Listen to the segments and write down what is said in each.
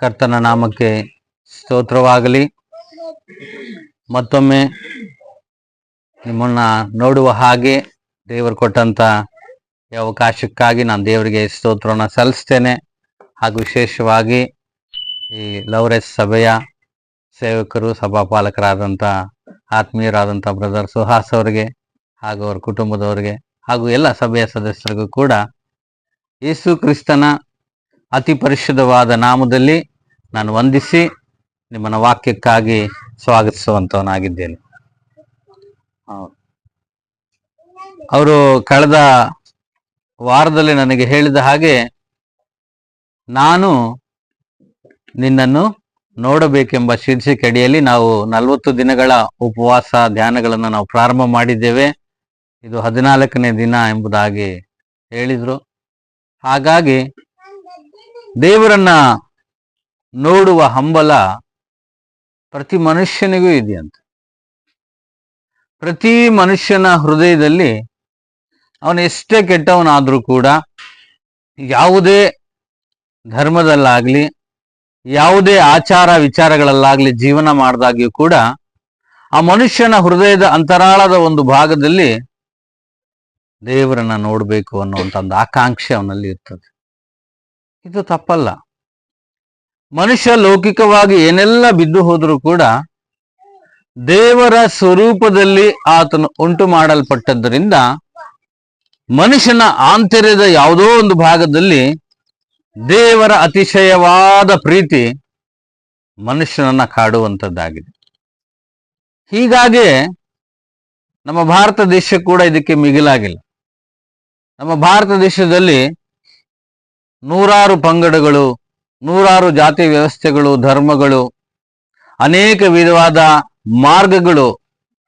ಕರ್ತನ ನಾಮಕ್ಕೆ ಸ್ತೋತ್ರವಾಗಲಿ. ಮತ್ತೊಮ್ಮೆ ನಿಮ್ಮನ್ನ ನೋಡುವ ಹಾಗೆ ದೇವರು ಕೊಟ್ಟಂತ ಈ ಅವಕಾಶಕ್ಕಾಗಿ ನಾನು ದೇವರಿಗೆ ಸ್ತೋತ್ರವನ್ನು ಸಲ್ಲಿಸ್ತೇನೆ. ಹಾಗೂ ವಿಶೇಷವಾಗಿ ಈ ಲವ್ರೆಸ್ ಸಭೆಯ ಸೇವಕರು, ಸಭಾಪಾಲಕರಾದಂಥ ಆತ್ಮೀಯರಾದಂಥ ಬ್ರದರ್ ಸುಹಾಸ್ ಅವರಿಗೆ ಹಾಗೂ ಅವರ ಕುಟುಂಬದವರಿಗೆ ಹಾಗೂ ಎಲ್ಲ ಸಭೆಯ ಸದಸ್ಯರಿಗೂ ಕೂಡ ಯೇಸು ಕ್ರಿಸ್ತನ ಅತಿ ಪರಿಶುದ್ಧವಾದ ನಾಮದಲ್ಲಿ ನಾನು ವಂದಿಸಿ ನಿಮ್ಮನ್ನ ವಾಕ್ಯಕ್ಕಾಗಿ ಸ್ವಾಗತಿಸುವಂತವನಾಗಿದ್ದೇನೆ. ಅವರು ಕಳೆದ ವಾರದಲ್ಲಿ ನನಗೆ ಹೇಳಿದ ಹಾಗೆ, ನಾನು ನಿನ್ನನ್ನು ನೋಡಬೇಕೆಂಬ ಶೀರ್ಷಿಕೆಯಡಿಯಲ್ಲಿ ನಾವು 40 ದಿನಗಳ ಉಪವಾಸ ಧ್ಯಾನಗಳನ್ನು ನಾವು ಪ್ರಾರಂಭ ಮಾಡಿದ್ದೇವೆ. ಇದು 14ನೇ ದಿನ ಎಂಬುದಾಗಿ ಹೇಳಿದ್ರು. ಹಾಗಾಗಿ ದೇವರನ್ನ ನೋಡುವ ಹಂಬಲ ಪ್ರತಿ ಮನುಷ್ಯನಿಗೂ ಇದೆಯಂತೆ. ಪ್ರತಿ ಮನುಷ್ಯನ ಹೃದಯದಲ್ಲಿ ಅವನು ಎಷ್ಟೇ ಕೆಟ್ಟವನಾದ್ರೂ ಕೂಡ, ಯಾವುದೇ ಧರ್ಮದಲ್ಲಾಗ್ಲಿ ಯಾವುದೇ ಆಚಾರ ವಿಚಾರಗಳಲ್ಲಾಗ್ಲಿ ಜೀವನ ಮಾಡಿದಾಗ್ಯೂ ಕೂಡ ಆ ಮನುಷ್ಯನ ಹೃದಯದ ಅಂತರಾಳದ ಒಂದು ಭಾಗದಲ್ಲಿ ದೇವರನ್ನ ನೋಡ್ಬೇಕು ಅನ್ನುವಂಥ ಒಂದು ಆಕಾಂಕ್ಷೆ ಅವನಲ್ಲಿ ಇರ್ತದೆ. ಇದು ತಪ್ಪಲ್ಲ. ಮನುಷ್ಯ ಲೌಕಿಕವಾಗಿ ಏನೆಲ್ಲ ಬಿದ್ದು ಹೋದರೂ ಕೂಡ ದೇವರ ಸ್ವರೂಪದಲ್ಲಿ ಆತನು ಉಂಟು ಮಾಡಲ್ಪಟ್ಟದ್ದರಿಂದ ಮನುಷ್ಯನ ಆಂತರ್ಯದ ಯಾವುದೋ ಒಂದು ಭಾಗದಲ್ಲಿ ದೇವರ ಅತಿಶಯವಾದ ಪ್ರೀತಿ ಮನುಷ್ಯನನ್ನ ಕಾಡುವಂಥದ್ದಾಗಿದೆ. ಹೀಗಾಗಿ ನಮ್ಮ ಭಾರತ ದೇಶ ಕೂಡ ಇದಕ್ಕೆ ಮಿಗಿಲಾಗಿಲ್ಲ. ನಮ್ಮ ಭಾರತ ದೇಶದಲ್ಲಿ ನೂರಾರು ಪಂಗಡಗಳು, ನೂರಾರು ಜಾತಿ ವ್ಯವಸ್ಥೆಗಳು, ಧರ್ಮಗಳು, ಅನೇಕ ವಿಧವಾದ ಮಾರ್ಗಗಳು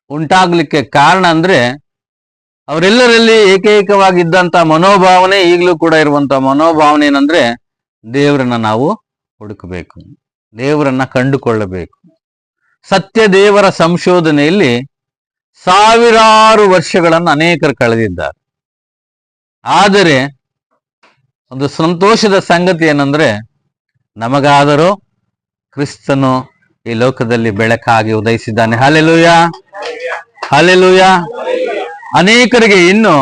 ಉಂಟಾಗ್ಲಿಕ್ಕೆ ಕಾರಣ ಅಂದ್ರೆ ಅವರೆಲ್ಲರಲ್ಲಿ ಏಕೈಕವಾಗಿದ್ದಂಥ ಮನೋಭಾವನೆ, ಈಗಲೂ ಕೂಡ ಇರುವಂತ ಮನೋಭಾವನೆ ಏನಂದ್ರೆ ದೇವರನ್ನ ನಾವು ಹುಡುಕಬೇಕು, ದೇವರನ್ನ ಕಂಡುಕೊಳ್ಳಬೇಕು. ಸತ್ಯ ದೇವರ ಸಂಶೋಧನೆಯಲ್ಲಿ ಸಾವಿರಾರು ವರ್ಷಗಳನ್ನು ಅನೇಕರು ಕಳೆದಿದ್ದಾರೆ. ಆದರೆ ಒಂದು ಸಂತೋಷದ ಸಂಗತಿ ಏನಂದ್ರೆ, ನಮಗಾದರೂ ಕ್ರಿಸ್ತನು ಈ ಲೋಕದಲ್ಲಿ ಬೆಳಕಾಗಿ ಉದಯಿಸಿದ್ದಾನೆ. Hallelujah, hallelujah. ಅನೇಕರಿಗೆ ಇನ್ನು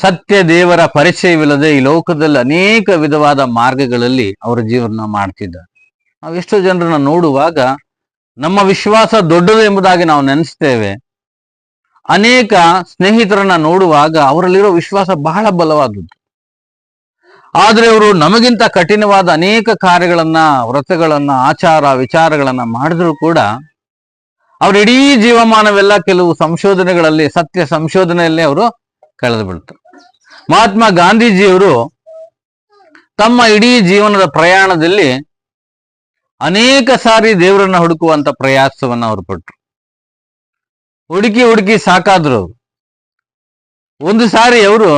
ಸತ್ಯ ದೇವರ ಪರಿಚಯವಿಲ್ಲದೆ ಈ ಲೋಕದಲ್ಲಿ ಅನೇಕ ವಿಧವಾದ ಮಾರ್ಗಗಳಲ್ಲಿ ಅವರ ಜೀವನ ಮಾಡ್ತಿದ್ದಾರೆ. ನಾವು ಎಷ್ಟೋ ಜನರನ್ನ ನೋಡುವಾಗ ನಮ್ಮ ವಿಶ್ವಾಸ ದೊಡ್ಡದು ಎಂಬುದಾಗಿ ನಾವು ನೆನೆಸ್ತೇವೆ. ಅನೇಕ ಸ್ನೇಹಿತರನ್ನ ನೋಡುವಾಗ ಅವರಲ್ಲಿರೋ ವಿಶ್ವಾಸ ಬಹಳ ಬಲವಾದದ್ದು. ಆದ್ರೆ ಅವರು ನಮಗಿಂತ ಕಠಿಣವಾದ ಅನೇಕ ಕಾರ್ಯಗಳನ್ನ, ವ್ರತಗಳನ್ನ, ಆಚಾರ ವಿಚಾರಗಳನ್ನ ಮಾಡಿದ್ರು ಕೂಡ ಅವ್ರ ಇಡೀ ಜೀವಮಾನವೆಲ್ಲ ಕೆಲವು ಸಂಶೋಧನೆಗಳಲ್ಲಿ, ಸತ್ಯ ಸಂಶೋಧನೆಯಲ್ಲಿ ಅವರು ಕಳೆದು ಬಿಡ್ತಾರೆ. ಮಹಾತ್ಮ ಗಾಂಧೀಜಿಯವರು ತಮ್ಮ ಇಡೀ ಜೀವನದ ಪ್ರಯಾಣದಲ್ಲಿ ಅನೇಕ ಸಾರಿ ದೇವರನ್ನ ಹುಡುಕುವಂತ ಪ್ರಯಾಸವನ್ನ ಅವರು ಪಟ್ರು. ಹುಡುಕಿ ಹುಡುಕಿ ಸಾಕಾದ್ರು. ಒಂದು ಸಾರಿ ಅವರು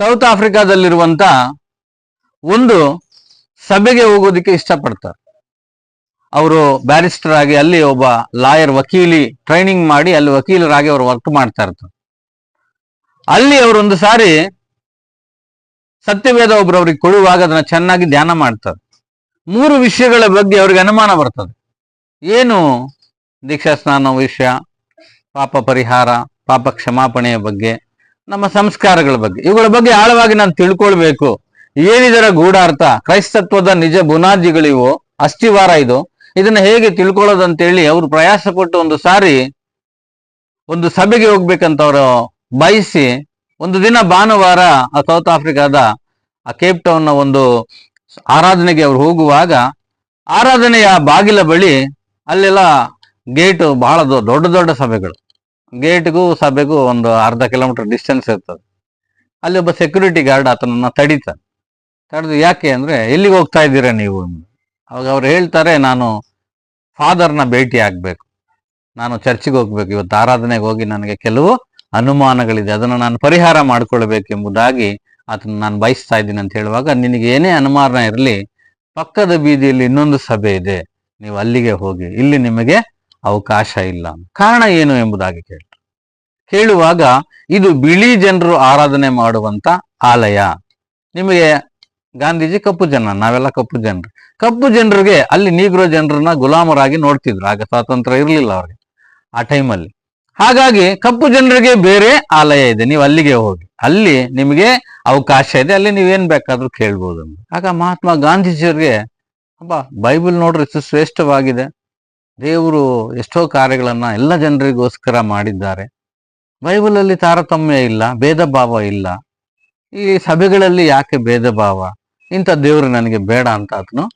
ಸೌತ್ ಆಫ್ರಿಕಾದಲ್ಲಿರುವಂತ ಒಂದು ಸಭೆಗೆ ಹೋಗೋದಕ್ಕೆ ಇಷ್ಟಪಡ್ತಾರೆ. ಅವರು ಬ್ಯಾರಿಸ್ಟರ್ ಆಗಿ ಅಲ್ಲಿ ಒಬ್ಬ ಲಾಯರ್, ವಕೀಲಿ ಟ್ರೈನಿಂಗ್ ಮಾಡಿ ಅಲ್ಲಿ ವಕೀಲರಾಗಿ ಅವರು ವರ್ಕ್ ಮಾಡ್ತಾ ಇರ್ತಾರೆ. ಅಲ್ಲಿ ಅವರೊಂದು ಸಾರಿ ಸತ್ಯವೇದ ಒಬ್ರು ಅವ್ರಿಗೆ ಕೊಡುವಾಗ ಅದನ್ನ ಚೆನ್ನಾಗಿ ಧ್ಯಾನ ಮಾಡ್ತಾರೆ. 3 ವಿಷಯಗಳ ಬಗ್ಗೆ ಅವ್ರಿಗೆ ಅನುಮಾನ ಬರ್ತದೆ. ಏನು? ದೀಕ್ಷಾ ಸ್ನಾನ ವಿಷಯ, ಪಾಪ ಪರಿಹಾರ, ಪಾಪ ಕ್ಷಮಾಪಣೆಯ ಬಗ್ಗೆ, ನಮ್ಮ ಸಂಸ್ಕಾರಗಳ ಬಗ್ಗೆ, ಇವುಗಳ ಬಗ್ಗೆ ಆಳವಾಗಿ ನಾನು ತಿಳ್ಕೊಳ್ಬೇಕು. ಏನಿದರ ಗೂಢಾರ್ಥ, ಕ್ರೈಸ್ತತ್ವದ ನಿಜ ಬುನಾದಿಗಳಿವು, ಅಸ್ಥಿವಾರ ಇದು, ಇದನ್ನ ಹೇಗೆ ತಿಳ್ಕೊಳ್ಳೋದಂತೇಳಿ ಅವರು ಪ್ರಯಾಸ ಪಟ್ಟು ಒಂದು ಸಾರಿ ಒಂದು ಸಭೆಗೆ ಹೋಗ್ಬೇಕಂತ ಅವರು ಬಯಸಿ, ಒಂದು ದಿನ ಭಾನುವಾರ ಆ ಸೌತ್ ಆಫ್ರಿಕಾದ ಆ ಕೇಪ್ ಟೌನ್ನ ಒಂದು ಆರಾಧನೆಗೆ ಅವರು ಹೋಗುವಾಗ, ಆರಾಧನೆಯ ಬಾಗಿಲ ಬಳಿ ಅಲ್ಲೆಲ್ಲ ಗೇಟು ಬಹಳ ದೊಡ್ಡ ದೊಡ್ಡ ಸಭೆಗಳು, ಗೇಟ್ಗೂ ಸಭೆಗೂ ಒಂದು ಅರ್ಧ ಕಿಲೋಮೀಟರ್ ಡಿಸ್ಟೆನ್ಸ್ ಇರ್ತದೆ. ಅಲ್ಲಿ ಒಬ್ಬ ಸೆಕ್ಯೂರಿಟಿ ಗಾರ್ಡ್ ಆತನನ್ನ ತಡೀತಾನೆ. ತಡೆದು ಯಾಕೆ ಅಂದ್ರೆ, ಎಲ್ಲಿಗೆ ಹೋಗ್ತಾ ಇದ್ದೀರಾ ನೀವು? ಅವಾಗ ಅವ್ರು ಹೇಳ್ತಾರೆ, ನಾನು ಫಾದರ್ನ ಭೇಟಿ ಆಗ್ಬೇಕು, ನಾನು ಚರ್ಚಿಗೆ ಹೋಗ್ಬೇಕು, ಇವತ್ತು ಆರಾಧನೆಗೆ ಹೋಗಿ ನನಗೆ ಕೆಲವು ಅನುಮಾನಗಳಿದೆ, ಅದನ್ನು ನಾನು ಪರಿಹಾರ ಮಾಡ್ಕೊಳ್ಬೇಕು ಎಂಬುದಾಗಿ ಅದನ್ನ ನಾನು ಬಯಸ್ತಾ ಇದ್ದೀನಿ ಅಂತ ಹೇಳುವಾಗ, ನಿನಗೆ ಏನೇ ಅನುಮಾನ ಇರಲಿ, ಪಕ್ಕದ ಬೀದಿಯಲ್ಲಿ ಇನ್ನೊಂದು ಸಭೆ ಇದೆ, ನೀವು ಅಲ್ಲಿಗೆ ಹೋಗಿ, ಇಲ್ಲಿ ನಿಮಗೆ ಅವಕಾಶ ಇಲ್ಲ. ಕಾರಣ ಏನು ಎಂಬುದಾಗಿ ಕೇಳುವಾಗ, ಇದು ಬಿಳಿ ಜನರು ಆರಾಧನೆ ಮಾಡುವಂತ ಆಲಯ, ನಿಮಗೆ ಗಾಂಧೀಜಿ ಕಪ್ಪು ಜನ, ನಾವೆಲ್ಲ ಕಪ್ಪು ಜನರು. ಕಪ್ಪು ಜನರಿಗೆ ಅಲ್ಲಿ ನೀಗ್ರೋ ಜನರನ್ನ ಗುಲಾಮರಾಗಿ ನೋಡ್ತಿದ್ರು. ಆಗ ಸ್ವಾತಂತ್ರ್ಯ ಇರಲಿಲ್ಲ ಅವ್ರಿಗೆ ಆ ಟೈಮಲ್ಲಿ. ಹಾಗಾಗಿ ಕಪ್ಪು ಜನರಿಗೆ ಬೇರೆ ಆಲಯ ಇದೆ, ನೀವು ಅಲ್ಲಿಗೆ ಹೋಗಿ, ಅಲ್ಲಿ ನಿಮಗೆ ಅವಕಾಶ ಇದೆ, ಅಲ್ಲಿ ನೀವೇನ್ ಬೇಕಾದ್ರೂ ಕೇಳ್ಬೋದು ಅಂತ. ಆಗ ಮಹಾತ್ಮ ಗಾಂಧೀಜಿಯವ್ರಿಗೆ ಅಬ್ಬಾ, ಬೈಬಲ್ ನೋಡ್ರಿ ಎಷ್ಟು ಶ್ರೇಷ್ಠವಾಗಿದೆ, ದೇವರು ಎಷ್ಟೋ ಕಾರ್ಯಗಳನ್ನ ಎಲ್ಲ ಜನರಿಗೋಸ್ಕರ ಮಾಡಿದ್ದಾರೆ, ಬೈಬಲಲ್ಲಿ ತಾರತಮ್ಯ ಇಲ್ಲ, ಭೇದ ಭಾವ ಇಲ್ಲ, ಈ ಸಭೆಗಳಲ್ಲಿ ಯಾಕೆ ಭೇದ ಭಾವ, ಇಂಥ ದೇವರು ನನಗೆ ಬೇಡ ಅಂತ ಆತನು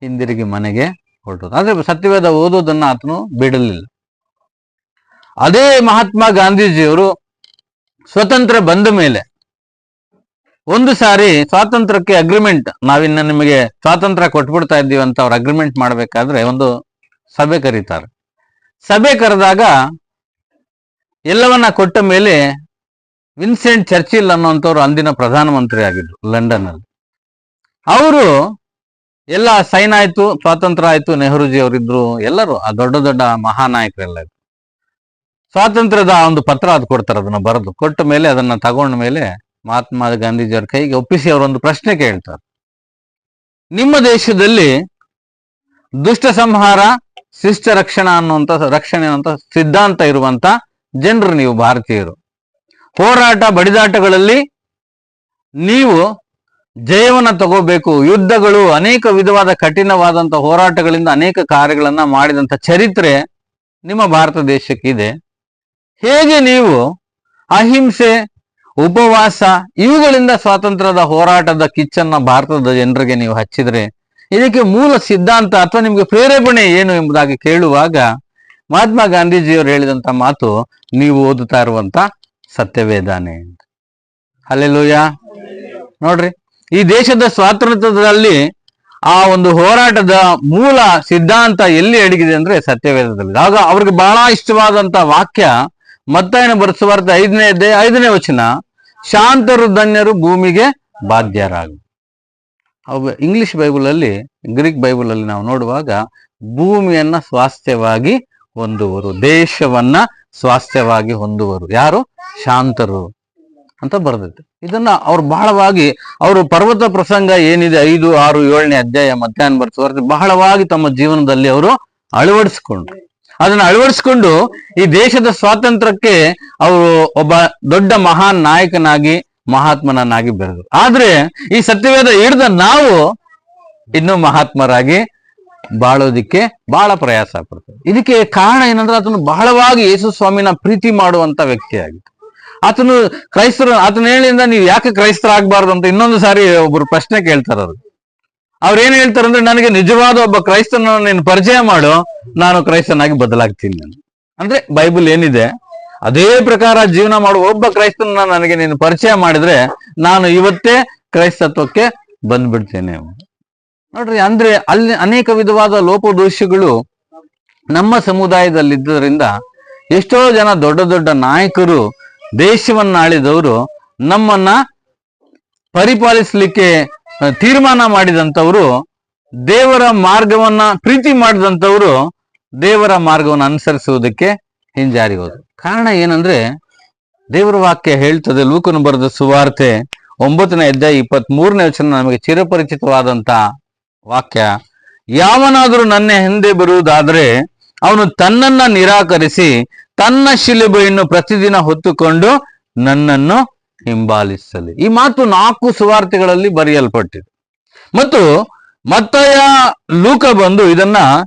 ಹಿಂದಿರುಗಿ ಮನೆಗೆ ಹೊರಟೋದು. ಆದ್ರೆ ಸತ್ಯವೇದ ಓದೋದನ್ನ ಆತನು ಬಿಡಲಿಲ್ಲ. ಅದೇ ಮಹಾತ್ಮ ಗಾಂಧೀಜಿಯವರು ಸ್ವತಂತ್ರ ಬಂದ ಮೇಲೆ ಒಂದು ಸಾರಿ ಸ್ವಾತಂತ್ರ್ಯಕ್ಕೆ ಅಗ್ರಿಮೆಂಟ್, ನಾವಿನ್ನ ನಿಮಗೆ ಸ್ವಾತಂತ್ರ್ಯ ಕೊಟ್ಬಿಡ್ತಾ ಇದ್ದೀವಿ ಅಂತ ಅವ್ರು ಅಗ್ರಿಮೆಂಟ್ ಮಾಡ್ಬೇಕಾದ್ರೆ ಒಂದು ಸಭೆ ಕರೀತಾರೆ. ಸಭೆ ಕರೆದಾಗ ಎಲ್ಲವನ್ನ ಕೊಟ್ಟ ಮೇಲೆ ವಿನ್ಸೆಂಟ್ ಚರ್ಚಿಲ್ ಅನ್ನುವಂಥವ್ರು ಅಂದಿನ ಪ್ರಧಾನಮಂತ್ರಿ ಆಗಿದ್ರು ಲಂಡನ್ ಅಲ್ಲಿ. ಅವರು ಎಲ್ಲ ಸೈನ್ ಆಯ್ತು, ಸ್ವಾತಂತ್ರ್ಯ ಆಯ್ತು, ನೆಹರೂಜಿ ಅವರಿದ್ರು, ಎಲ್ಲರೂ ಆ ದೊಡ್ಡ ದೊಡ್ಡ ಮಹಾನಾಯಕರೆಲ್ಲ ಇದ್ರು. ಸ್ವಾತಂತ್ರ್ಯದ ಒಂದು ಪತ್ರ ಅದು ಕೊಡ್ತಾರೆ, ಅದನ್ನ ಬರೆದು ಕೊಟ್ಟ ಮೇಲೆ ಅದನ್ನ ತಗೊಂಡ ಮೇಲೆ ಮಹಾತ್ಮ ಗಾಂಧೀಜಿಯವರ ಕೈಗೆ ಒಪ್ಪಿಸಿ ಅವರೊಂದು ಪ್ರಶ್ನೆ ಕೇಳ್ತಾರೆ. ನಿಮ್ಮ ದೇಶದಲ್ಲಿ ದುಷ್ಟ ಸಂಹಾರ, ಶಿಷ್ಟ ರಕ್ಷಣಾ ಅನ್ನುವಂಥ ರಕ್ಷಣೆ ಅನ್ನುವಂಥ ಸಿದ್ಧಾಂತ ಇರುವಂತ ಜನರು ನೀವು ಭಾರತೀಯರು. ಹೋರಾಟ ಬಡಿದಾಟಗಳಲ್ಲಿ ನೀವು ಜಯವನ್ನ ತಗೋಬೇಕು, ಯುದ್ಧಗಳು, ಅನೇಕ ವಿಧವಾದ ಕಠಿಣವಾದಂಥ ಹೋರಾಟಗಳಿಂದ ಅನೇಕ ಕಾರ್ಯಗಳನ್ನ ಮಾಡಿದಂಥ ಚರಿತ್ರೆ ನಿಮ್ಮ ಭಾರತ ದೇಶಕ್ಕಿದೆ. ಹೇಗೆ ನೀವು ಅಹಿಂಸೆ, ಉಪವಾಸ ಇವುಗಳಿಂದ ಸ್ವಾತಂತ್ರ್ಯದ ಹೋರಾಟದ ಕಿಚ್ಚನ್ನ ಭಾರತದ ಜನರಿಗೆ ನೀವು ಹಚ್ಚಿದ್ರೆ ಇದಕ್ಕೆ ಮೂಲ ಸಿದ್ಧಾಂತ ಅಥವಾ ನಿಮ್ಗೆ ಪ್ರೇರೇಪಣೆ ಏನು ಎಂಬುದಾಗಿ ಕೇಳುವಾಗ ಮಹಾತ್ಮ ಗಾಂಧೀಜಿಯವರು ಹೇಳಿದಂತ ಮಾತು, ನೀವು ಓದುತ್ತಾ ಇರುವಂತ ಸತ್ಯವೇದಾನೆ ಅಂತ. ಹಲ್ಲೆಲೂಯಾ. ನೋಡ್ರಿ, ಈ ದೇಶದ ಸ್ವಾತಂತ್ರ್ಯದಲ್ಲಿ ಆ ಒಂದು ಹೋರಾಟದ ಮೂಲ ಸಿದ್ಧಾಂತ ಎಲ್ಲಿ ಅಡಗಿದೆ ಅಂದ್ರೆ ಸತ್ಯವೇದದಲ್ಲಿ. ಆಗ ಅವ್ರಿಗೆ ಬಹಳ ಇಷ್ಟವಾದಂತ ವಾಕ್ಯ ಮತ್ತಾಯನ ಬರೆಸುವಾರ್ತೆ 5ನೇ ಅಧ್ಯಾಯ 5ನೇ ವಚನ, ಶಾಂತರು ಧನ್ಯರು ಭೂಮಿಗೆ ಬಾಧ್ಯರಾಗು. ಅವು ಇಂಗ್ಲಿಷ್ ಬೈಬಲ್ ಅಲ್ಲಿ, ಗ್ರೀಕ್ ಬೈಬಲ್ ಅಲ್ಲಿ ನಾವು ನೋಡುವಾಗ ಭೂಮಿಯನ್ನ ಸ್ವಾಸ್ಥ್ಯವಾಗಿ ಹೊಂದುವರು, ದೇಶವನ್ನ ಸ್ವಾಸ್ಥ್ಯವಾಗಿ ಹೊಂದುವರು ಯಾರು? ಶಾಂತರು ಅಂತ ಬರೆದೈತೆ. ಇದನ್ನ ಅವ್ರು ಬಹಳವಾಗಿ, ಅವರು ಪರ್ವತ ಪ್ರಸಂಗ ಏನಿದೆ 5, 6, 7ನೇ ಅಧ್ಯಾಯ ಮಧ್ಯಾಹ್ನ ಬರೆಸುವಾರ್ತೆ ಬಹಳವಾಗಿ ತಮ್ಮ ಜೀವನದಲ್ಲಿ ಅವರು ಅಳವಡಿಸ್ಕೊಂಡ್ರು. ಅದನ್ನ ಅಳವಡಿಸ್ಕೊಂಡು ಈ ದೇಶದ ಸ್ವಾತಂತ್ರ್ಯಕ್ಕೆ ಅವರು ಒಬ್ಬ ದೊಡ್ಡ ಮಹಾನ್ ನಾಯಕನಾಗಿ, ಮಹಾತ್ಮನನ್ನಾಗಿ ಬೆಳೆದರು. ಆದ್ರೆ ಈ ಸತ್ಯವೇದ ಹಿಡಿದ ನಾವು ಇನ್ನೂ ಮಹಾತ್ಮರಾಗಿ ಬಾಳೋದಿಕ್ಕೆ ಬಹಳ ಪ್ರಯಾಸ ಪಡ್ತೇವೆ. ಇದಕ್ಕೆ ಕಾರಣ ಏನಂದ್ರೆ ಆತನು ಬಹಳವಾಗಿ ಯೇಸು ಸ್ವಾಮಿನ ಪ್ರೀತಿ ಮಾಡುವಂತ ವ್ಯಕ್ತಿಯಾಗಿತ್ತು. ಆತನು ಕ್ರೈಸ್ತರು, ಆತನ ಹೇಳಿಂದ ನೀವು ಯಾಕೆ ಕ್ರೈಸ್ತರಾಗಬಾರ್ದು ಅಂತ ಇನ್ನೊಂದು ಸಾರಿ ಒಬ್ರು ಪ್ರಶ್ನೆ ಕೇಳ್ತಾರ. ಅವ್ರು ಏನ್ ಹೇಳ್ತಾರಂದ್ರೆ, ನನಗೆ ನಿಜವಾದ ಒಬ್ಬ ಕ್ರೈಸ್ತನ ನೀನು ಪರಿಚಯ ಮಾಡು, ನಾನು ಕ್ರೈಸ್ತನಾಗಿ ಬದಲಾಗ್ತೀನಿ. ಅಂದ್ರೆ ಬೈಬಲ್ ಏನಿದೆ ಅದೇ ಪ್ರಕಾರ ಜೀವನ ಮಾಡುವ ಒಬ್ಬ ಕ್ರೈಸ್ತನ ನನಗೆ ನೀನು ಪರಿಚಯ ಮಾಡಿದ್ರೆ ನಾನು ಇವತ್ತೇ ಕ್ರೈಸ್ತತ್ವಕ್ಕೆ ಬಂದ್ಬಿಡ್ತೇನೆ. ನೋಡ್ರಿ, ಅಂದ್ರೆ ಅಲ್ಲಿ ಅನೇಕ ವಿಧವಾದ ಲೋಪದೋಷಗಳು ನಮ್ಮ ಸಮುದಾಯದಲ್ಲಿದ್ದರಿಂದ ಎಷ್ಟೋ ಜನ ದೊಡ್ಡ ದೊಡ್ಡ ನಾಯಕರು, ದೇಶವನ್ನಾಳಿದವರು, ನಮ್ಮನ್ನ ಪರಿಪಾಲಿಸ್ಲಿಕ್ಕೆ ತೀರ್ಮಾನ ಮಾಡಿದಂಥವ್ರು, ದೇವರ ಮಾರ್ಗವನ್ನ ಪ್ರೀತಿ ಮಾಡಿದಂಥವ್ರು ದೇವರ ಮಾರ್ಗವನ್ನು ಅನುಸರಿಸುವುದಕ್ಕೆ ಹಿಂಜಾರಿ ಹೋದ್ರು. ಕಾರಣ ಏನಂದ್ರೆ ದೇವರ ವಾಕ್ಯ ಹೇಳ್ತದೆ, ಲೂಕನು ಬರೆದ ಸುವಾರ್ತೆ 9ನೇ ಅಧ್ಯಾಯ 23ನೇ ವಚನ ನಮಗೆ ಚಿರಪರಿಚಿತವಾದಂತ ವಾಕ್ಯ. ಯಾವನಾದರೂ ನನ್ನ ಹಿಂದೆ ಬರುವುದಾದ್ರೆ ಅವನು ತನ್ನನ್ನ ನಿರಾಕರಿಸಿ ತನ್ನ ಶಿಲುಬೆಯನ್ನು ಪ್ರತಿದಿನ ಹೊತ್ತುಕೊಂಡು ನನ್ನನ್ನು ಹಿಂಬಾಲಿಸಲಿ. ಈ ಮಾತು 4 ಸುವಾರ್ತೆಗಳಲ್ಲಿ ಬರೆಯಲ್ಪಟ್ಟಿದೆ. ಮತ್ತು ಮತ್ತಾಯ, ಲೂಕ ಬಂದು ಇದನ್ನ